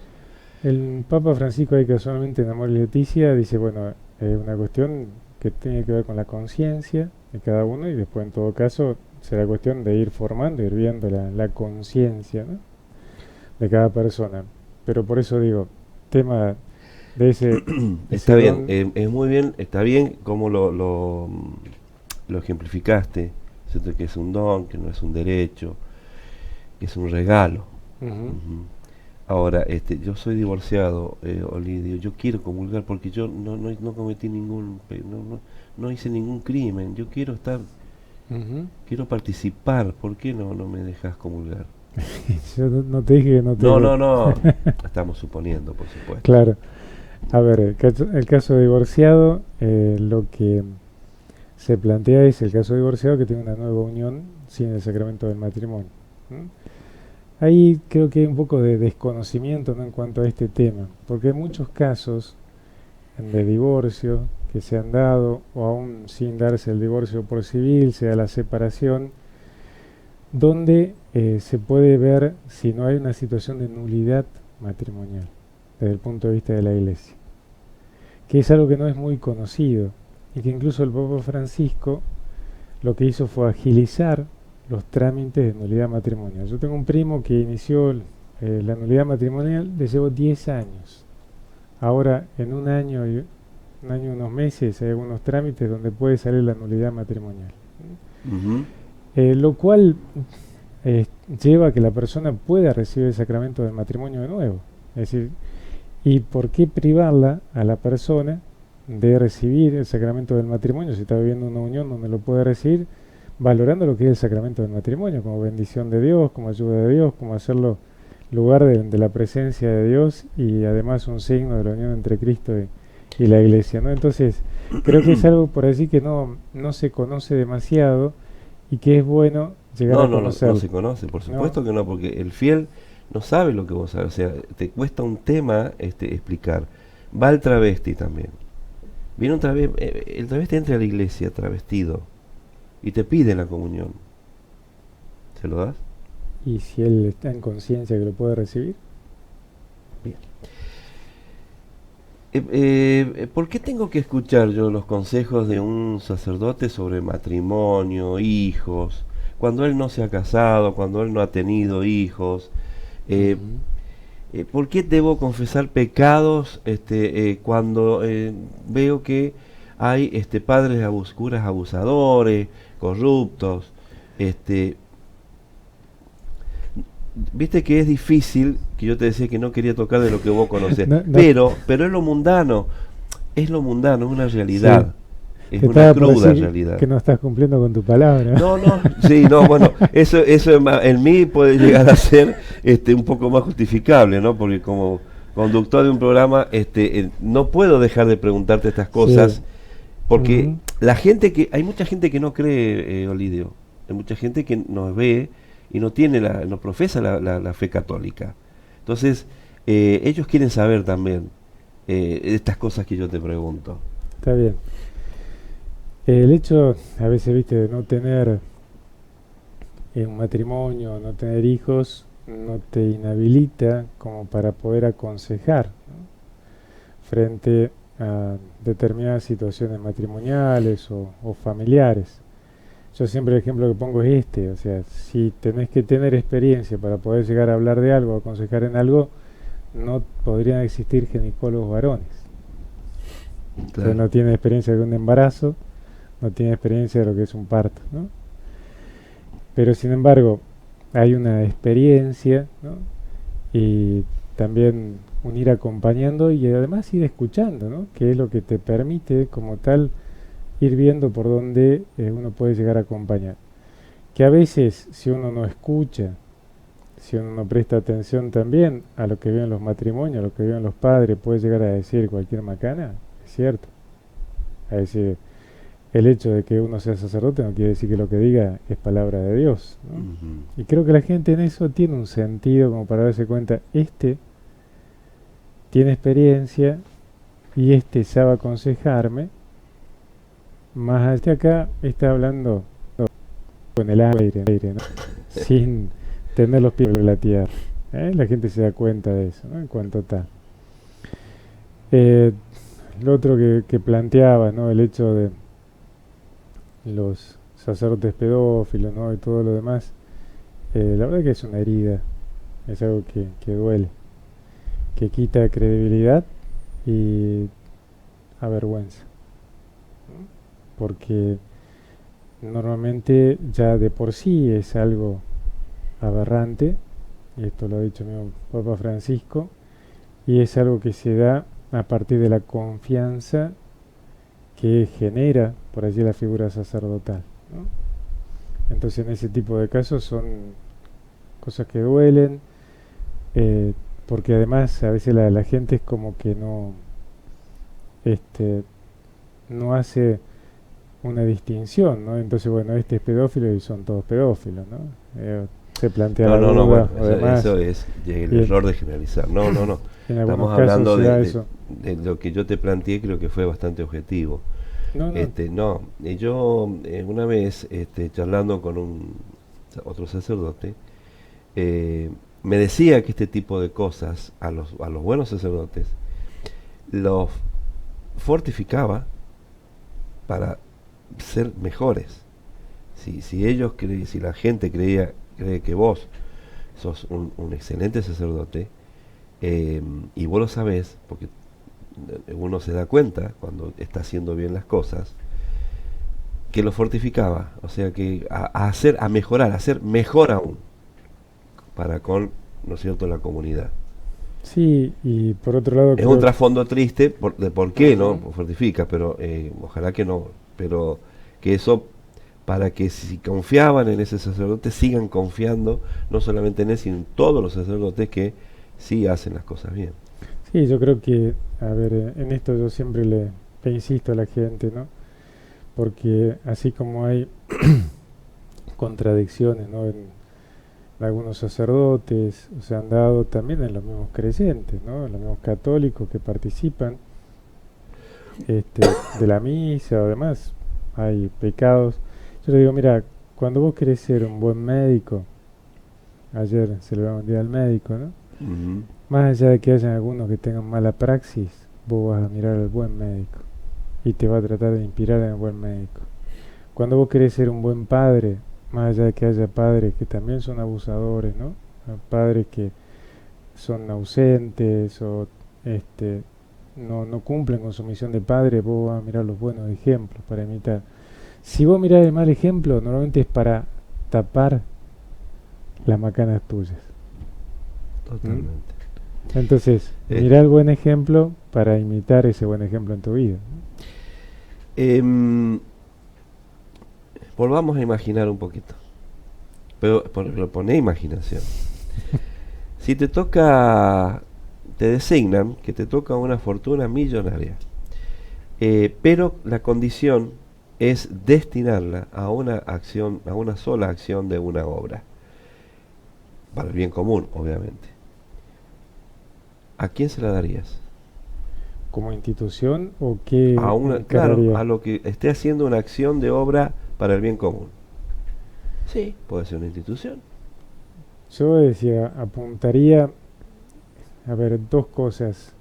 El Papa Francisco, ahí casualmente en Amor y Leticia, dice, bueno, es una cuestión que tiene que ver con la conciencia de cada uno, y después en todo caso será cuestión de ir formando, ir viendo la conciencia, ¿no?, de cada persona. Pero por eso digo, tema de ese Está bien, don. es muy bien, está bien como lo ejemplificaste, ¿cierto? Que es un don, que no es un derecho, que es un regalo. Ujú. Ujú. Ahora, yo soy divorciado, Olidio, yo quiero comulgar porque yo no cometí no hice ningún crimen, yo quiero Ujú. quiero participar, ¿por qué no me dejas comulgar? Yo no te dije que no te... No, estamos suponiendo, por supuesto. Claro. A ver, el caso de divorciado, lo que se plantea es el caso de divorciado que tiene una nueva unión sin el sacramento del matrimonio. ¿Mm? Ahí creo que hay un poco de desconocimiento, ¿no?, en cuanto a este tema, porque hay muchos casos de divorcio que se han dado, o aún sin darse el divorcio por civil, sea la separación, donde se puede ver si no hay una situación de nulidad matrimonial desde el punto de vista de la Iglesia, que es algo que no es muy conocido, y que incluso el Papa Francisco lo que hizo fue agilizar los trámites de nulidad matrimonial. Yo tengo un primo que inició la nulidad matrimonial, le llevó 10 años. Ahora, en un año y unos meses, hay algunos trámites donde puede salir la nulidad matrimonial. Ujú. Lo cual lleva a que la persona pueda recibir el sacramento del matrimonio de nuevo. Es decir, ¿y por qué privarla a la persona de recibir el sacramento del matrimonio si está viviendo una unión donde lo puede recibir, valorando lo que es el sacramento del matrimonio como bendición de Dios, como ayuda de Dios, como hacerlo lugar de la presencia de Dios, y además un signo de la unión entre Cristo y la Iglesia, ¿no? Entonces, creo que es algo por así que no se conoce demasiado, y que es bueno llegar a No conocerlo. se conoce, por supuesto que no, porque el fiel no sabe lo que vos sabes, o sea, te cuesta un tema explicar. Va el travesti también. Viene el travesti entra a la iglesia travestido y te pide la comunión. ¿Se lo das? Y si él está en conciencia que lo puede recibir. Bien. ¿Por qué tengo que escuchar yo los consejos de un sacerdote sobre matrimonio, hijos, cuando él no se ha casado, cuando él no ha tenido hijos? ¿Por qué debo confesar pecados cuando veo que hay padres curas abusadores, corruptos? Viste que es difícil, que yo te decía que no quería tocar de lo que vos conocés, No. pero es lo mundano, es una realidad, Sí. es Te una estaba por cruda decir realidad. que no estás cumpliendo con tu palabra. Bueno, eso en mí puede llegar a ser un poco más justificable, ¿no? Porque como conductor de un programa, no puedo dejar de preguntarte estas cosas, Sí. porque Ujú. hay mucha gente que no cree, Olidio, hay mucha gente que nos ve y no profesa la fe católica. Entonces, ellos quieren saber también estas cosas que yo te pregunto. Está bien. El hecho, a veces, viste, de no tener un matrimonio, no tener hijos, no te inhabilita como para poder aconsejar, ¿no?, frente a determinadas situaciones matrimoniales o familiares. Yo siempre el ejemplo que pongo es o sea, si tenés que tener experiencia para poder llegar a hablar de algo, aconsejar en algo, no podrían existir ginecólogos varones. Entonces no tiene experiencia de un embarazo, no tiene experiencia de lo que es un parto, ¿no? Pero sin embargo, hay una experiencia, ¿no?, y también un ir acompañando y además ir escuchando, ¿no?, que es lo que te permite como tal ir viendo por dónde uno puede llegar a acompañar. que a veces si uno no escucha, si uno no presta atención también a lo que viven los matrimonios, a lo que viven los padres, puede llegar a decir cualquier macana, es cierto. Es decir, el hecho de que uno sea sacerdote no quiere decir que lo que diga es palabra de Dios, ¿no? Ujú. Y creo que la gente en eso tiene un sentido como para darse cuenta, este tiene experiencia y este sabe aconsejarme, más allá acá está hablando con el aire, ¿no? Sin tener los pies en la tierra. La gente se da cuenta de eso, ¿no? En cuanto tal. Lo otro que planteaba, ¿no? El hecho de los sacerdotes pedófilos, ¿no? Y todo lo demás, la verdad que es una herida, es algo que duele, que quita credibilidad y avergüenza, ¿no? Porque normalmente ya de por sí es algo aberrante, y esto lo ha dicho mi Papa Francisco, y es algo que se da a partir de la confianza que genera por allí la figura sacerdotal, ¿no? Entonces en ese tipo de casos son cosas que duelen, porque además a veces la gente es como que no hace una distinción, ¿no? Entonces, bueno, este es pedófilo y son todos pedófilos, ¿no? Se plantea la No, duda, bueno, o demás, eso es el y error de generalizar. No. en Estamos algunos hablando casos se da de eso. lo que yo te planteé, creo que fue bastante objetivo. No. Yo una vez charlando con otro sacerdote, me decía que este tipo de cosas a los buenos sacerdotes los fortificaba para ser mejores. Si la gente cree que vos sos un excelente sacerdote, y vos lo sabés, porque uno se da cuenta cuando está haciendo bien las cosas, que lo fortificaba, o sea que a mejorar, a ser mejor aún para con, ¿no es cierto?, la comunidad. Sí, y por otro lado Es un trasfondo triste de por qué no fortifica, pero ojalá que no, pero que eso, para que si confiaban en ese sacerdote sigan confiando no solamente en él, sino en todos los sacerdotes que sí hacen las cosas bien. Sí, yo creo que, a ver, en esto yo siempre le insisto a la gente, ¿no? Porque así como hay contradicciones, ¿no? En algunos sacerdotes, se han dado también en los mismos creyentes, ¿no? En los mismos católicos que participan de la misa o demás, hay pecados. Yo le digo, mira, cuando vos querés ser un buen médico, ayer celebramos el día del médico, ¿no? Ujú. Más allá de que haya algunos que tengan mala praxis, vos vas a mirar al buen médico y te va a tratar de inspirar en el buen médico. Cuando vos querés ser un buen padre, más allá de que haya padres que también son abusadores, ¿no? Padres que son ausentes o no cumplen con su misión de padre, vos vas a mirar los buenos ejemplos para imitar. Si vos mirás el mal ejemplo, normalmente es para tapar las macanas tuyas. Totalmente. Entonces, mirá el buen ejemplo para imitar ese buen ejemplo en tu vida, ¿no? Volvamos a imaginar un poquito, pero poné imaginación. Si te designan que te toca una fortuna millonaria, pero la condición es destinarla a una acción, a una sola acción de una obra, para el bien común, obviamente. ¿A quién se la darías? ¿Como institución o qué? Claro, a lo que esté haciendo una acción de obra para el bien común. Sí, puede ser una institución. Yo decía, apuntaría a ver, dos cosas.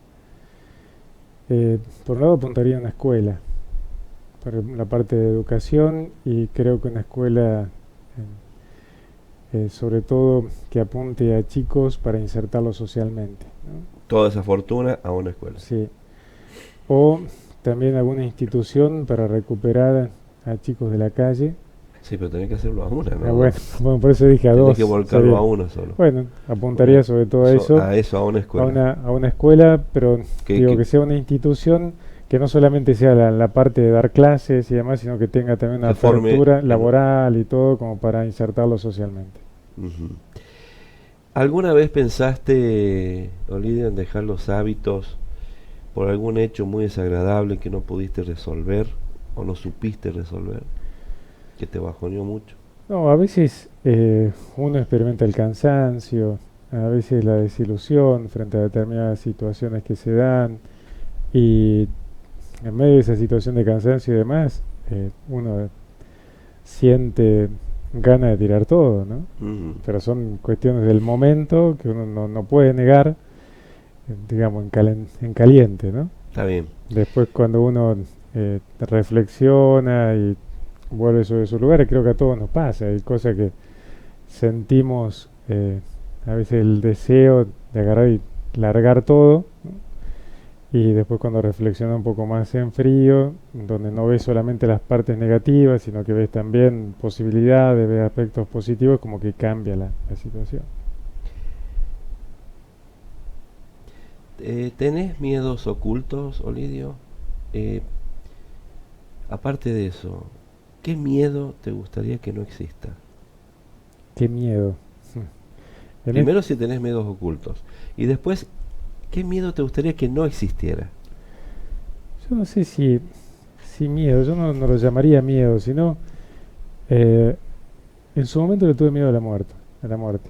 Por un lado apuntaría a una escuela, para la parte de educación, y creo que una escuela sobre todo que apunte a chicos para insertarlos socialmente, ¿no? Toda esa fortuna a una escuela. Sí. O también alguna institución para recuperar a chicos de la calle. Sí, pero tenés que hacerlo a una, ¿no? Bueno, por eso dije a tenés dos. que volcarlo a uno solo. Bueno, apuntaría sobre todo a eso. A una escuela. A una escuela, pero Que que sea una institución que no solamente sea la parte de dar clases y demás, sino que tenga también una Se forme. apertura laboral y todo como para insertarlo socialmente. Ujú. ¿Alguna vez pensaste, Olivia, en dejar los hábitos por algún hecho muy desagradable que no pudiste resolver o no supiste resolver, que te bajoneó mucho? No, a veces uno experimenta el cansancio, a veces la desilusión frente a determinadas situaciones que se dan y en medio de esa situación de cansancio y demás, uno siente ganas de tirar todo, ¿no? Ujú. Pero son cuestiones del momento que uno no puede negar, digamos, en caliente, ¿no? Está bien. Después cuando uno reflexiona y vuelve sobre su lugar, creo que a todos nos pasa, hay cosas que sentimos a veces el deseo de agarrar y largar todo, ¿no? Y después cuando reflexiona un poco más en frío, donde no ves solamente las partes negativas, sino que ves también posibilidades, ves aspectos positivos, como que cambia la situación. ¿Tenés miedos ocultos, Olidio? Eh, Aparte de eso, ¿qué miedo te gustaría que no exista? Qué miedo. En Primero, si tenés miedos ocultos. Y después, ¿qué miedo te gustaría que no existiera? yo no sé si miedo, yo no lo llamaría miedo, sino en su momento le tuve miedo a la muerte.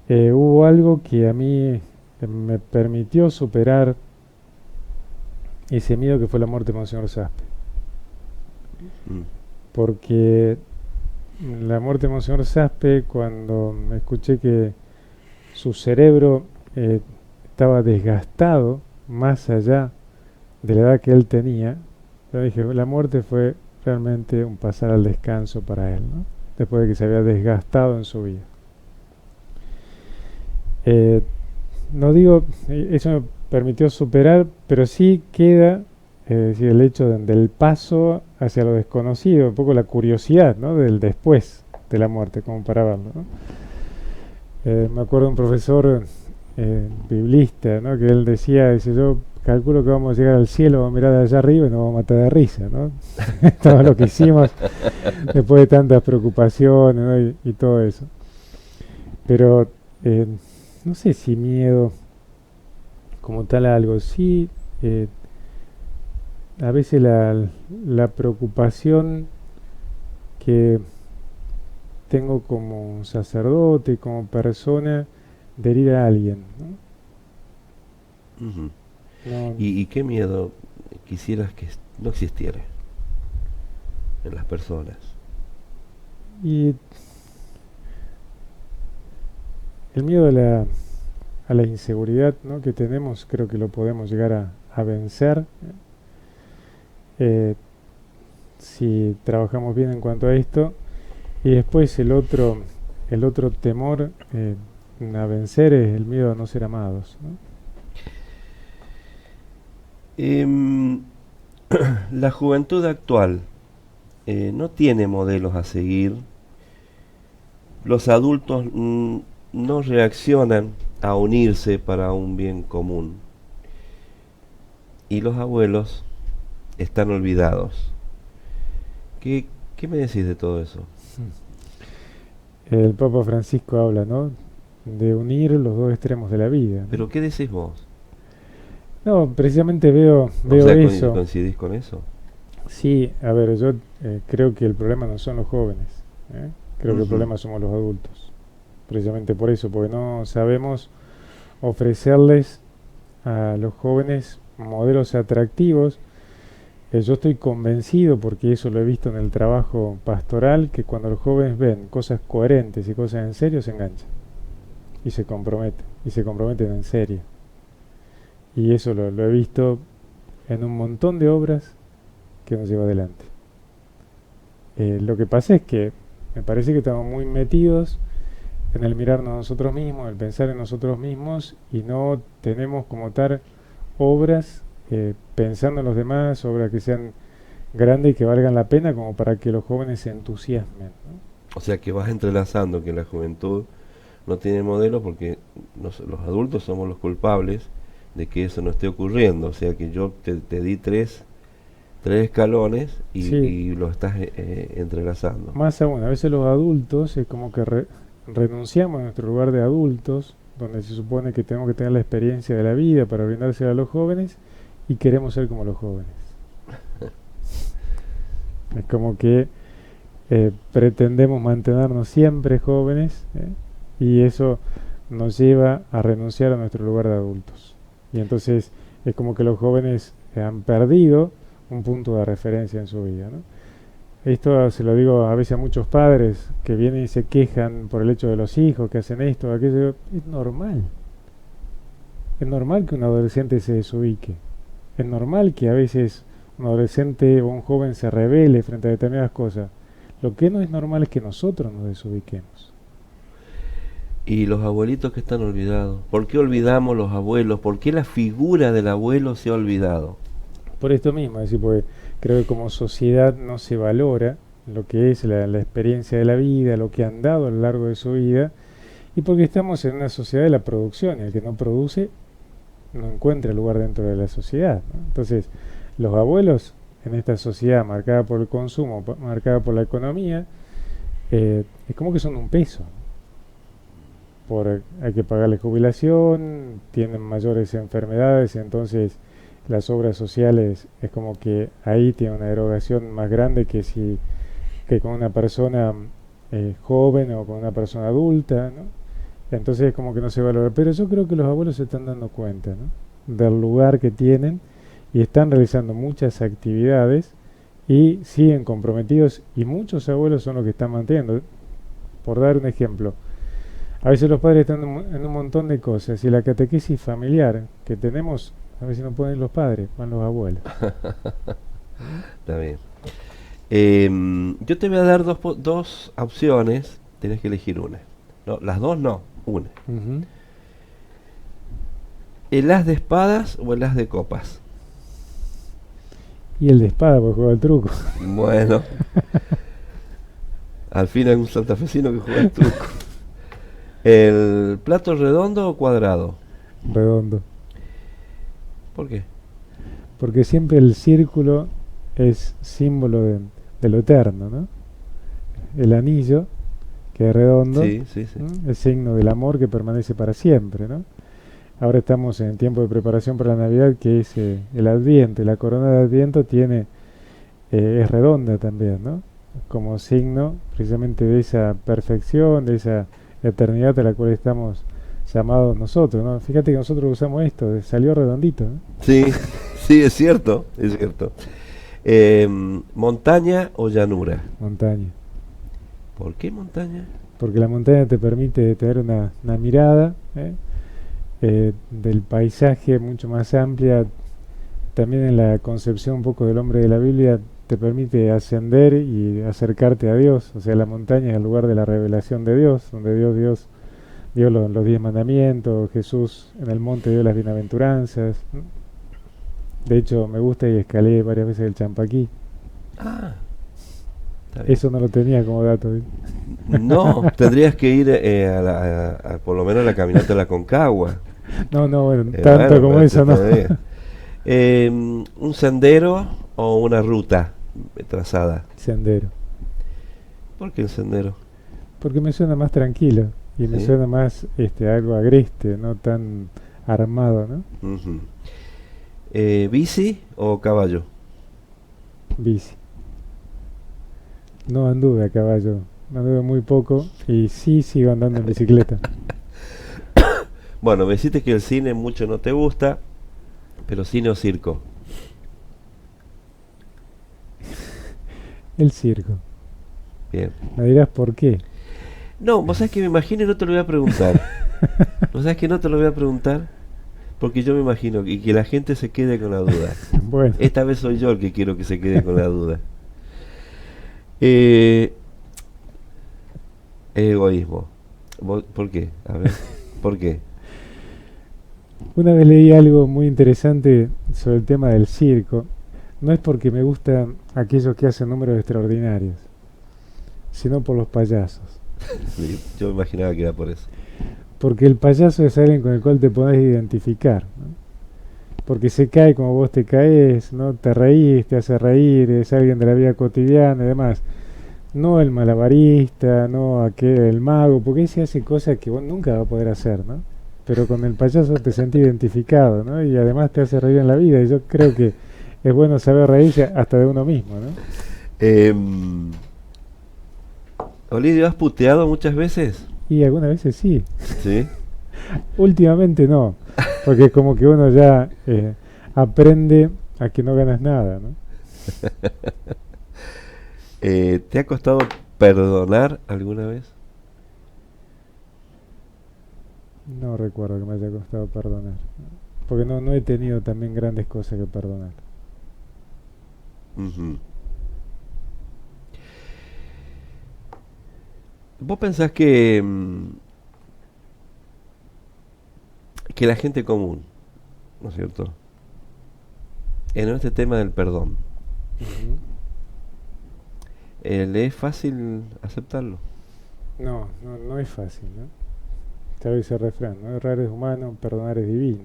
Hubo algo que a mí me permitió superar ese miedo que fue la muerte de Monseñor Saspe. Mm. Porque la muerte de Monseñor Saspe, cuando escuché que su cerebro estaba desgastado más allá de la edad que él tenía, yo dije, la muerte fue realmente un pasar al descanso para él, ¿no? Después de que se había desgastado en su vida. No digo, eso me permitió superar, pero sí queda decir, el hecho del paso hacia lo desconocido, un poco la curiosidad, ¿no? Del después de la muerte, como para verlo, ¿no? Me acuerdo de un profesor biblista, ¿no? Que él decía, dice, yo calculo que vamos a llegar al cielo, vamos a mirar de allá arriba y nos vamos a matar de risa, ¿no? Todo lo que hicimos después de tantas preocupaciones, ¿no? Y todo eso. Pero no sé si miedo como tal a algo, sí, a veces la preocupación que tengo como sacerdote, como persona, de herir a alguien, ¿no? Ujú. No, ¿Y qué miedo quisieras que no existiera en las personas? y el miedo a la inseguridad, ¿no? Que tenemos, creo que lo podemos llegar a vencer si trabajamos bien en cuanto a esto. Y después el otro temor a vencer es el miedo a no ser amados, ¿no? Em, la juventud actual no tiene modelos a seguir. Los adultos no reaccionan a unirse para un bien común. Y los abuelos están olvidados. ¿Qué me decís de todo eso? El Papa Francisco habla, ¿no? De unir los dos extremos de la vida, ¿no? ¿Pero qué decís vos? No, precisamente veo O sea, eso. ¿coincidís con eso? Sí, a ver, yo creo que el problema no son los jóvenes, ¿eh? Creo que el Ujú. problema somos los adultos. Precisamente por eso, porque no sabemos ofrecerles a los jóvenes modelos atractivos. Yo estoy convencido, porque eso lo he visto en el trabajo pastoral, que cuando los jóvenes ven cosas coherentes y cosas en serio, se enganchan y se comprometen en serio. Y eso lo he visto en un montón de obras que nos lleva adelante. Lo que pasa es que me parece que estamos muy metidos en el mirarnos a nosotros mismos, el pensar en nosotros mismos, y no tenemos como tal obras pensando en los demás, obras que sean grandes y que valgan la pena como para que los jóvenes se entusiasmen, ¿no? O sea que vas entrelazando que la juventud no tiene modelo porque los adultos somos los culpables de que eso no esté ocurriendo. O sea que yo te di tres escalones y, Sí. y lo estás entrelazando. Más aún, a veces los adultos es como que renunciamos a nuestro lugar de adultos, donde se supone que tenemos que tener la experiencia de la vida para brindársela a los jóvenes, y queremos ser como los jóvenes. Es como que pretendemos mantenernos siempre jóvenes, y eso nos lleva a renunciar a nuestro lugar de adultos. Y entonces es como que los jóvenes han perdido un punto de referencia en su vida, ¿no? Esto se lo digo a veces a muchos padres que vienen y se quejan por el hecho de los hijos, que hacen esto, aquello. Es normal. Es normal que un adolescente se desubique. Es normal que a veces un adolescente o un joven se rebele frente a determinadas cosas. Lo que no es normal es que nosotros nos desubiquemos. Y los abuelitos que están olvidados. ¿Por qué olvidamos los abuelos? ¿Por qué la figura del abuelo se ha olvidado? Por esto mismo, es decir, porque creo que como sociedad no se valora lo que es la experiencia de la vida, lo que han dado a lo largo de su vida, y porque estamos en una sociedad de la producción, y el que no produce no encuentra lugar dentro de la sociedad, ¿no? Entonces, los abuelos en esta sociedad marcada por el consumo, marcada por la economía, es como que son un peso. Hay que pagarle jubilación, tienen mayores enfermedades, entonces las obras sociales es como que ahí tiene una erogación más grande que con una persona joven o con una persona adulta, ¿no? Entonces es como que no se valora. Pero yo creo que los abuelos se están dando cuenta, ¿no?, del lugar que tienen, y están realizando muchas actividades y siguen comprometidos, y muchos abuelos son los que están manteniendo. Por dar un ejemplo, a veces los padres están en un montón de cosas, y la catequesis familiar que tenemos, a veces no pueden ir los padres, van los abuelos. Está bien. Yo te voy a dar dos opciones, tienes que elegir una. No, las dos no, una. Ujú. ¿El as de espadas o el as de copas? Y el de espada, porque juega el truco. Bueno, al fin hay un santafesino que juega el truco. ¿El plato redondo o cuadrado? Redondo. ¿Por qué? Porque siempre el círculo es símbolo de lo eterno, ¿no? El anillo, que es redondo, Sí, sí, sí. es signo del amor que permanece para siempre, ¿no? Ahora estamos en tiempo de preparación para la Navidad, que es el Adviento, y la corona de Adviento es redonda también, ¿no? Como signo precisamente de esa perfección, de esa eternidad a la cual estamos llamados nosotros, ¿no? Fíjate que nosotros usamos esto, salió redondito, ¿no? Sí, sí, es cierto, es cierto. ¿Montaña o llanura? Montaña. ¿Por qué montaña? Porque la montaña te permite tener una mirada del paisaje mucho más amplia. También en la concepción un poco del hombre de la Biblia te permite ascender y acercarte a Dios. O sea, la montaña es el lugar de la revelación de Dios, donde Dios dio los 10 mandamientos, Jesús en el monte dio las bienaventuranzas, ¿no? De hecho, me gusta y escalé varias veces el Champaquí. Ah, está bien. Eso no lo tenía como dato, ¿eh? No, tendrías que ir por lo menos a la caminata de la Concagua. No, bueno, tanto Bueno, como pero eso, ¿no? todavía. ¿Un sendero o una ruta trazada? Sendero. ¿Por qué el sendero? Porque me suena más tranquilo y me ¿Sí? suena más algo agreste, no tan armado, ¿no? Ujú. ¿Bici o caballo? Bici. No anduve a caballo, anduve muy poco, y sí sigo andando en bicicleta. Bueno, me dijiste que el cine mucho no te gusta, pero cine o circo. El circo. Bien. Me dirás por qué. No, vos sabés que me imagino y no te lo voy a preguntar. Vos sabés que no te lo voy a preguntar porque yo me imagino y que la gente se quede con la duda. Bueno, Esta vez soy yo el que quiero que se quede con la duda. Egoísmo. ¿Por qué? A ver, ¿por qué? una vez leí algo muy interesante sobre el tema del circo. No es porque me gustan aquellos que hacen números extraordinarios, sino por los payasos. Sí, yo me imaginaba que era por eso. Porque el payaso es alguien con el cual te podés identificar, ¿no? porque se cae como vos te caes, ¿no? Te reís, te hace reír, es alguien de la vida cotidiana y demás. No el malabarista, no aquel, el mago, porque ese hace cosas que vos nunca vas a poder hacer, ¿no? Pero con el payaso te sentís identificado, ¿no? Y además te hace reír en la vida. Y yo creo que es bueno saber reírse hasta de uno mismo, ¿no? Olidio, ¿has puteado muchas veces? Y algunas veces sí. Sí. Últimamente no, porque es como que uno ya aprende a que no ganas nada, ¿no? ¿Te ha costado perdonar alguna vez? No recuerdo que me haya costado perdonar, ¿no? Porque no he tenido también grandes cosas que perdonar. Ujú. ¿Vos pensás que la gente común, ¿no es cierto? En este tema del perdón, Ujú. ¿le es fácil aceptarlo? No es fácil, ¿no? Tal vez el refrán, ¿no? Errar es humano, perdonar es divino.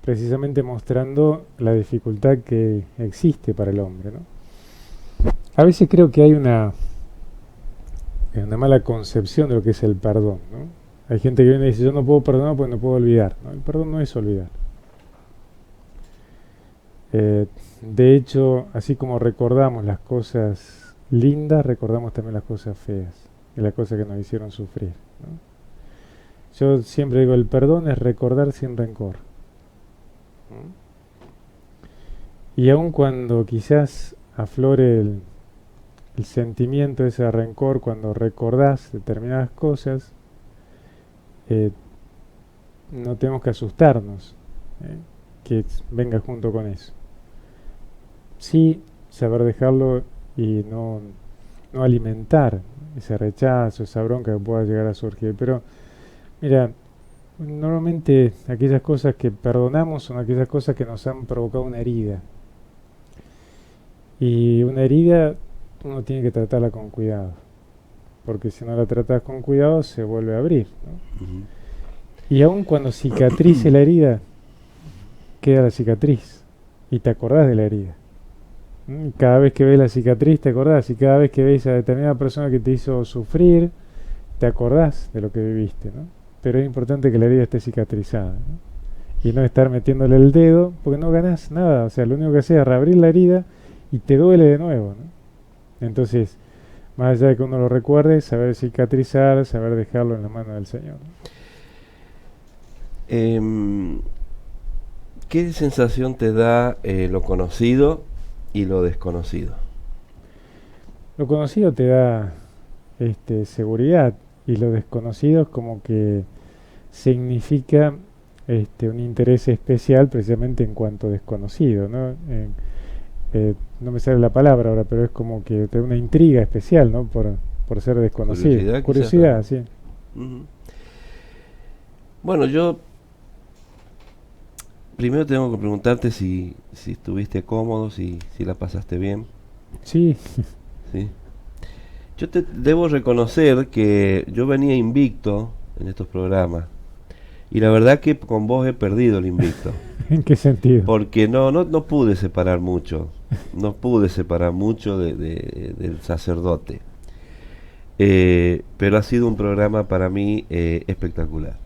Precisamente mostrando la dificultad que existe para el hombre, ¿no? A veces creo que hay una mala concepción de lo que es el perdón, ¿no? Hay gente que viene y dice, yo no puedo perdonar porque no puedo olvidar, ¿no? El perdón no es olvidar. De hecho, así como recordamos las cosas lindas, recordamos también las cosas feas y las cosas que nos hicieron sufrir, ¿no? Yo siempre digo, el perdón es recordar sin rencor, ¿no? Y aun cuando quizás aflore el sentimiento de ese rencor, cuando recordás determinadas cosas, no tenemos que asustarnos, que venga junto con eso. Sí, saber dejarlo y no alimentar ese rechazo, esa bronca que pueda llegar a surgir. Pero, mira, normalmente aquellas cosas que perdonamos son aquellas cosas que nos han provocado una herida. Y una herida uno tiene que tratarla con cuidado, porque si no la tratas con cuidado se vuelve a abrir, ¿no? Ujú. Y aun cuando cicatrice la herida, queda la cicatriz y te acordás de la herida. Cada vez que ves la cicatriz te acordás, y cada vez que ves a determinada persona que te hizo sufrir, te acordás de lo que viviste, ¿no? Pero es importante que la herida esté cicatrizada, ¿no? Y no estar metiéndole el dedo, porque no ganás nada. O sea, lo único que haces es reabrir la herida y te duele de nuevo, ¿no? Entonces, más allá de que uno lo recuerde, saber cicatrizar, saber dejarlo en la mano del Señor, ¿no? ¿Qué sensación te da lo conocido y lo desconocido? Lo conocido te da seguridad, y lo desconocido es como que significa un interés especial precisamente en cuanto desconocido, ¿no? No me sale la palabra ahora, pero es como que te da una intriga especial, ¿no? Por ser desconocido. Curiosidad, Curiosidad, quizás, sí. ¿no? Ujú. Bueno, yo primero tengo que preguntarte si estuviste cómodo, si la pasaste bien, Sí, ¿sí? Yo te debo reconocer que yo venía invicto en estos programas y la verdad que con vos he perdido el invicto. ¿en qué sentido? Porque no pude separar mucho, no pude separar mucho del sacerdote. Pero ha sido un programa para mí espectacular.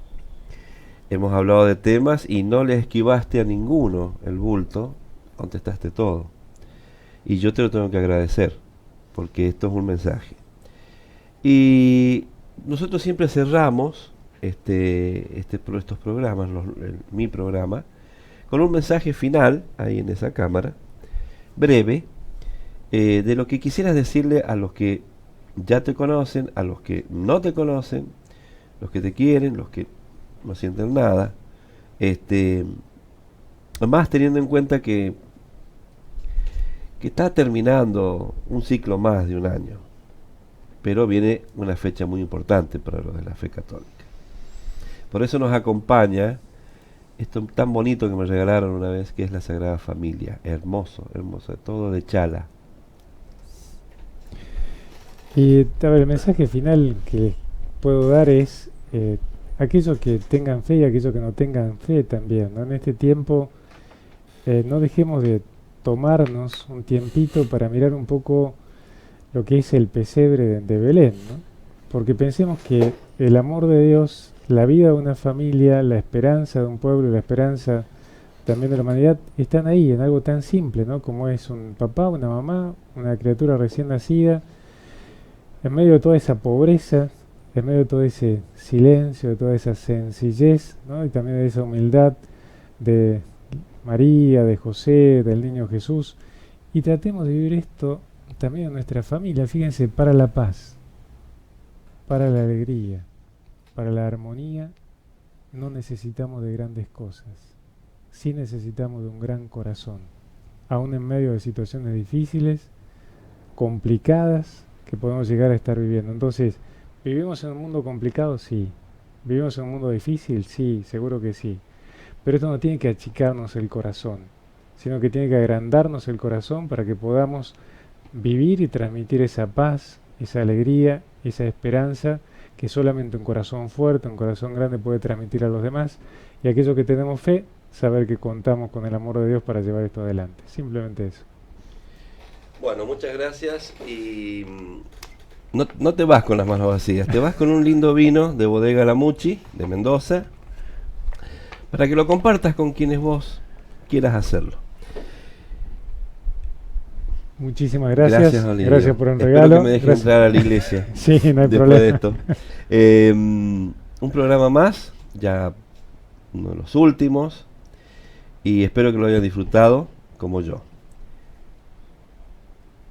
Hemos hablado de temas y no le esquivaste a ninguno el bulto, contestaste todo. Y yo te lo tengo que agradecer, porque esto es un mensaje. Y nosotros siempre cerramos estos programas, mi programa, con un mensaje final, ahí en esa cámara, breve, de lo que quisieras decirle a los que ya te conocen, a los que no te conocen, los que te quieren, los que no sienten nada, más teniendo en cuenta que está terminando un ciclo más de un año, pero viene una fecha muy importante para los de la fe católica. Por eso nos acompaña esto tan bonito que me regalaron una vez, que es la Sagrada Familia. Hermoso, hermoso, todo de chala. Y a ver, el mensaje final que puedo dar es aquellos que tengan fe y aquellos que no tengan fe también, ¿no? En este tiempo no dejemos de tomarnos un tiempito para mirar un poco lo que es el pesebre de Belén, ¿no? Porque pensemos que el amor de Dios, la vida de una familia, la esperanza de un pueblo y la esperanza también de la humanidad están ahí en algo tan simple, ¿no? Como es un papá, una mamá, una criatura recién nacida, en medio de toda esa pobreza, en medio de todo ese silencio, de toda esa sencillez, ¿no? Y también de esa humildad de María, de José, del niño Jesús. Y tratemos de vivir esto también en nuestra familia, fíjense, para la paz, para la alegría, para la armonía. No necesitamos de grandes cosas, sí necesitamos de un gran corazón, aún en medio de situaciones difíciles, complicadas, que podemos llegar a estar viviendo. Entonces, ¿vivimos en un mundo complicado? Sí. ¿Vivimos en un mundo difícil? Sí, seguro que sí. Pero esto no tiene que achicarnos el corazón, sino que tiene que agrandarnos el corazón para que podamos vivir y transmitir esa paz, esa alegría, esa esperanza que solamente un corazón fuerte, un corazón grande puede transmitir a los demás. Y aquellos que tenemos fe, saber que contamos con el amor de Dios para llevar esto adelante. Simplemente eso. Bueno, muchas gracias y no te vas con las manos vacías, te vas con un lindo vino de Bodega La Muchi, de Mendoza, para que lo compartas con quienes vos quieras hacerlo. Muchísimas gracias. Oliver. Gracias por el Espero regalo. que me dejes entrar a la iglesia. Sí, no hay después problema. de esto. Un programa más, ya uno de los últimos, y espero que lo hayan disfrutado como yo.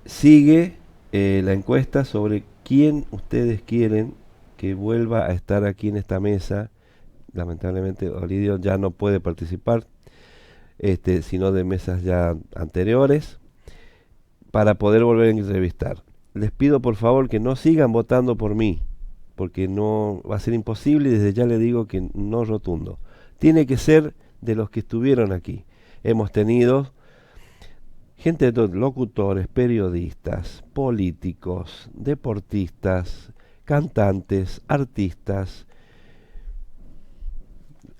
Sigue la encuesta sobre quién ustedes quieren que vuelva a estar aquí en esta mesa. Lamentablemente Olidio ya no puede participar, sino de mesas ya anteriores, para poder volver a entrevistar. Les pido por favor que no sigan votando por mí, porque no va a ser imposible, y desde ya les digo que no rotundo. Tiene que ser de los que estuvieron aquí. Hemos tenido gente de todos, locutores, periodistas, políticos, deportistas, cantantes, artistas,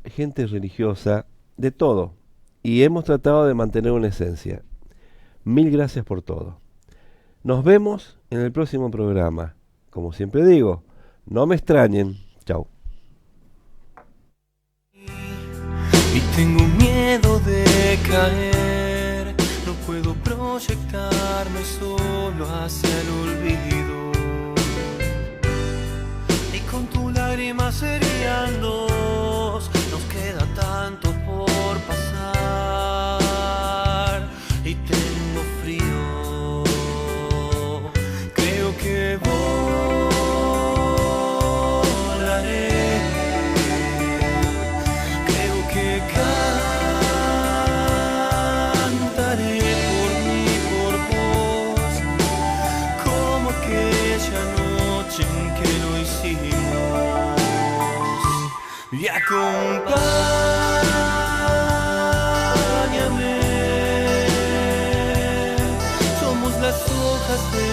gente religiosa, de todo. Y hemos tratado de mantener una esencia. Mil gracias por todo. Nos vemos en el próximo programa. Como siempre digo, no me extrañen. Chau. Y tengo miedo de caer, no puedo proyectarme solo hacia el olvido. Y con tu lágrima serían dos, nos queda tanto por pasar. Y tengo frío, creo que volaré, creo que cantaré por mí, por vos, como aquella noche en que lo hicimos. Y acompáñame, somos las hojas de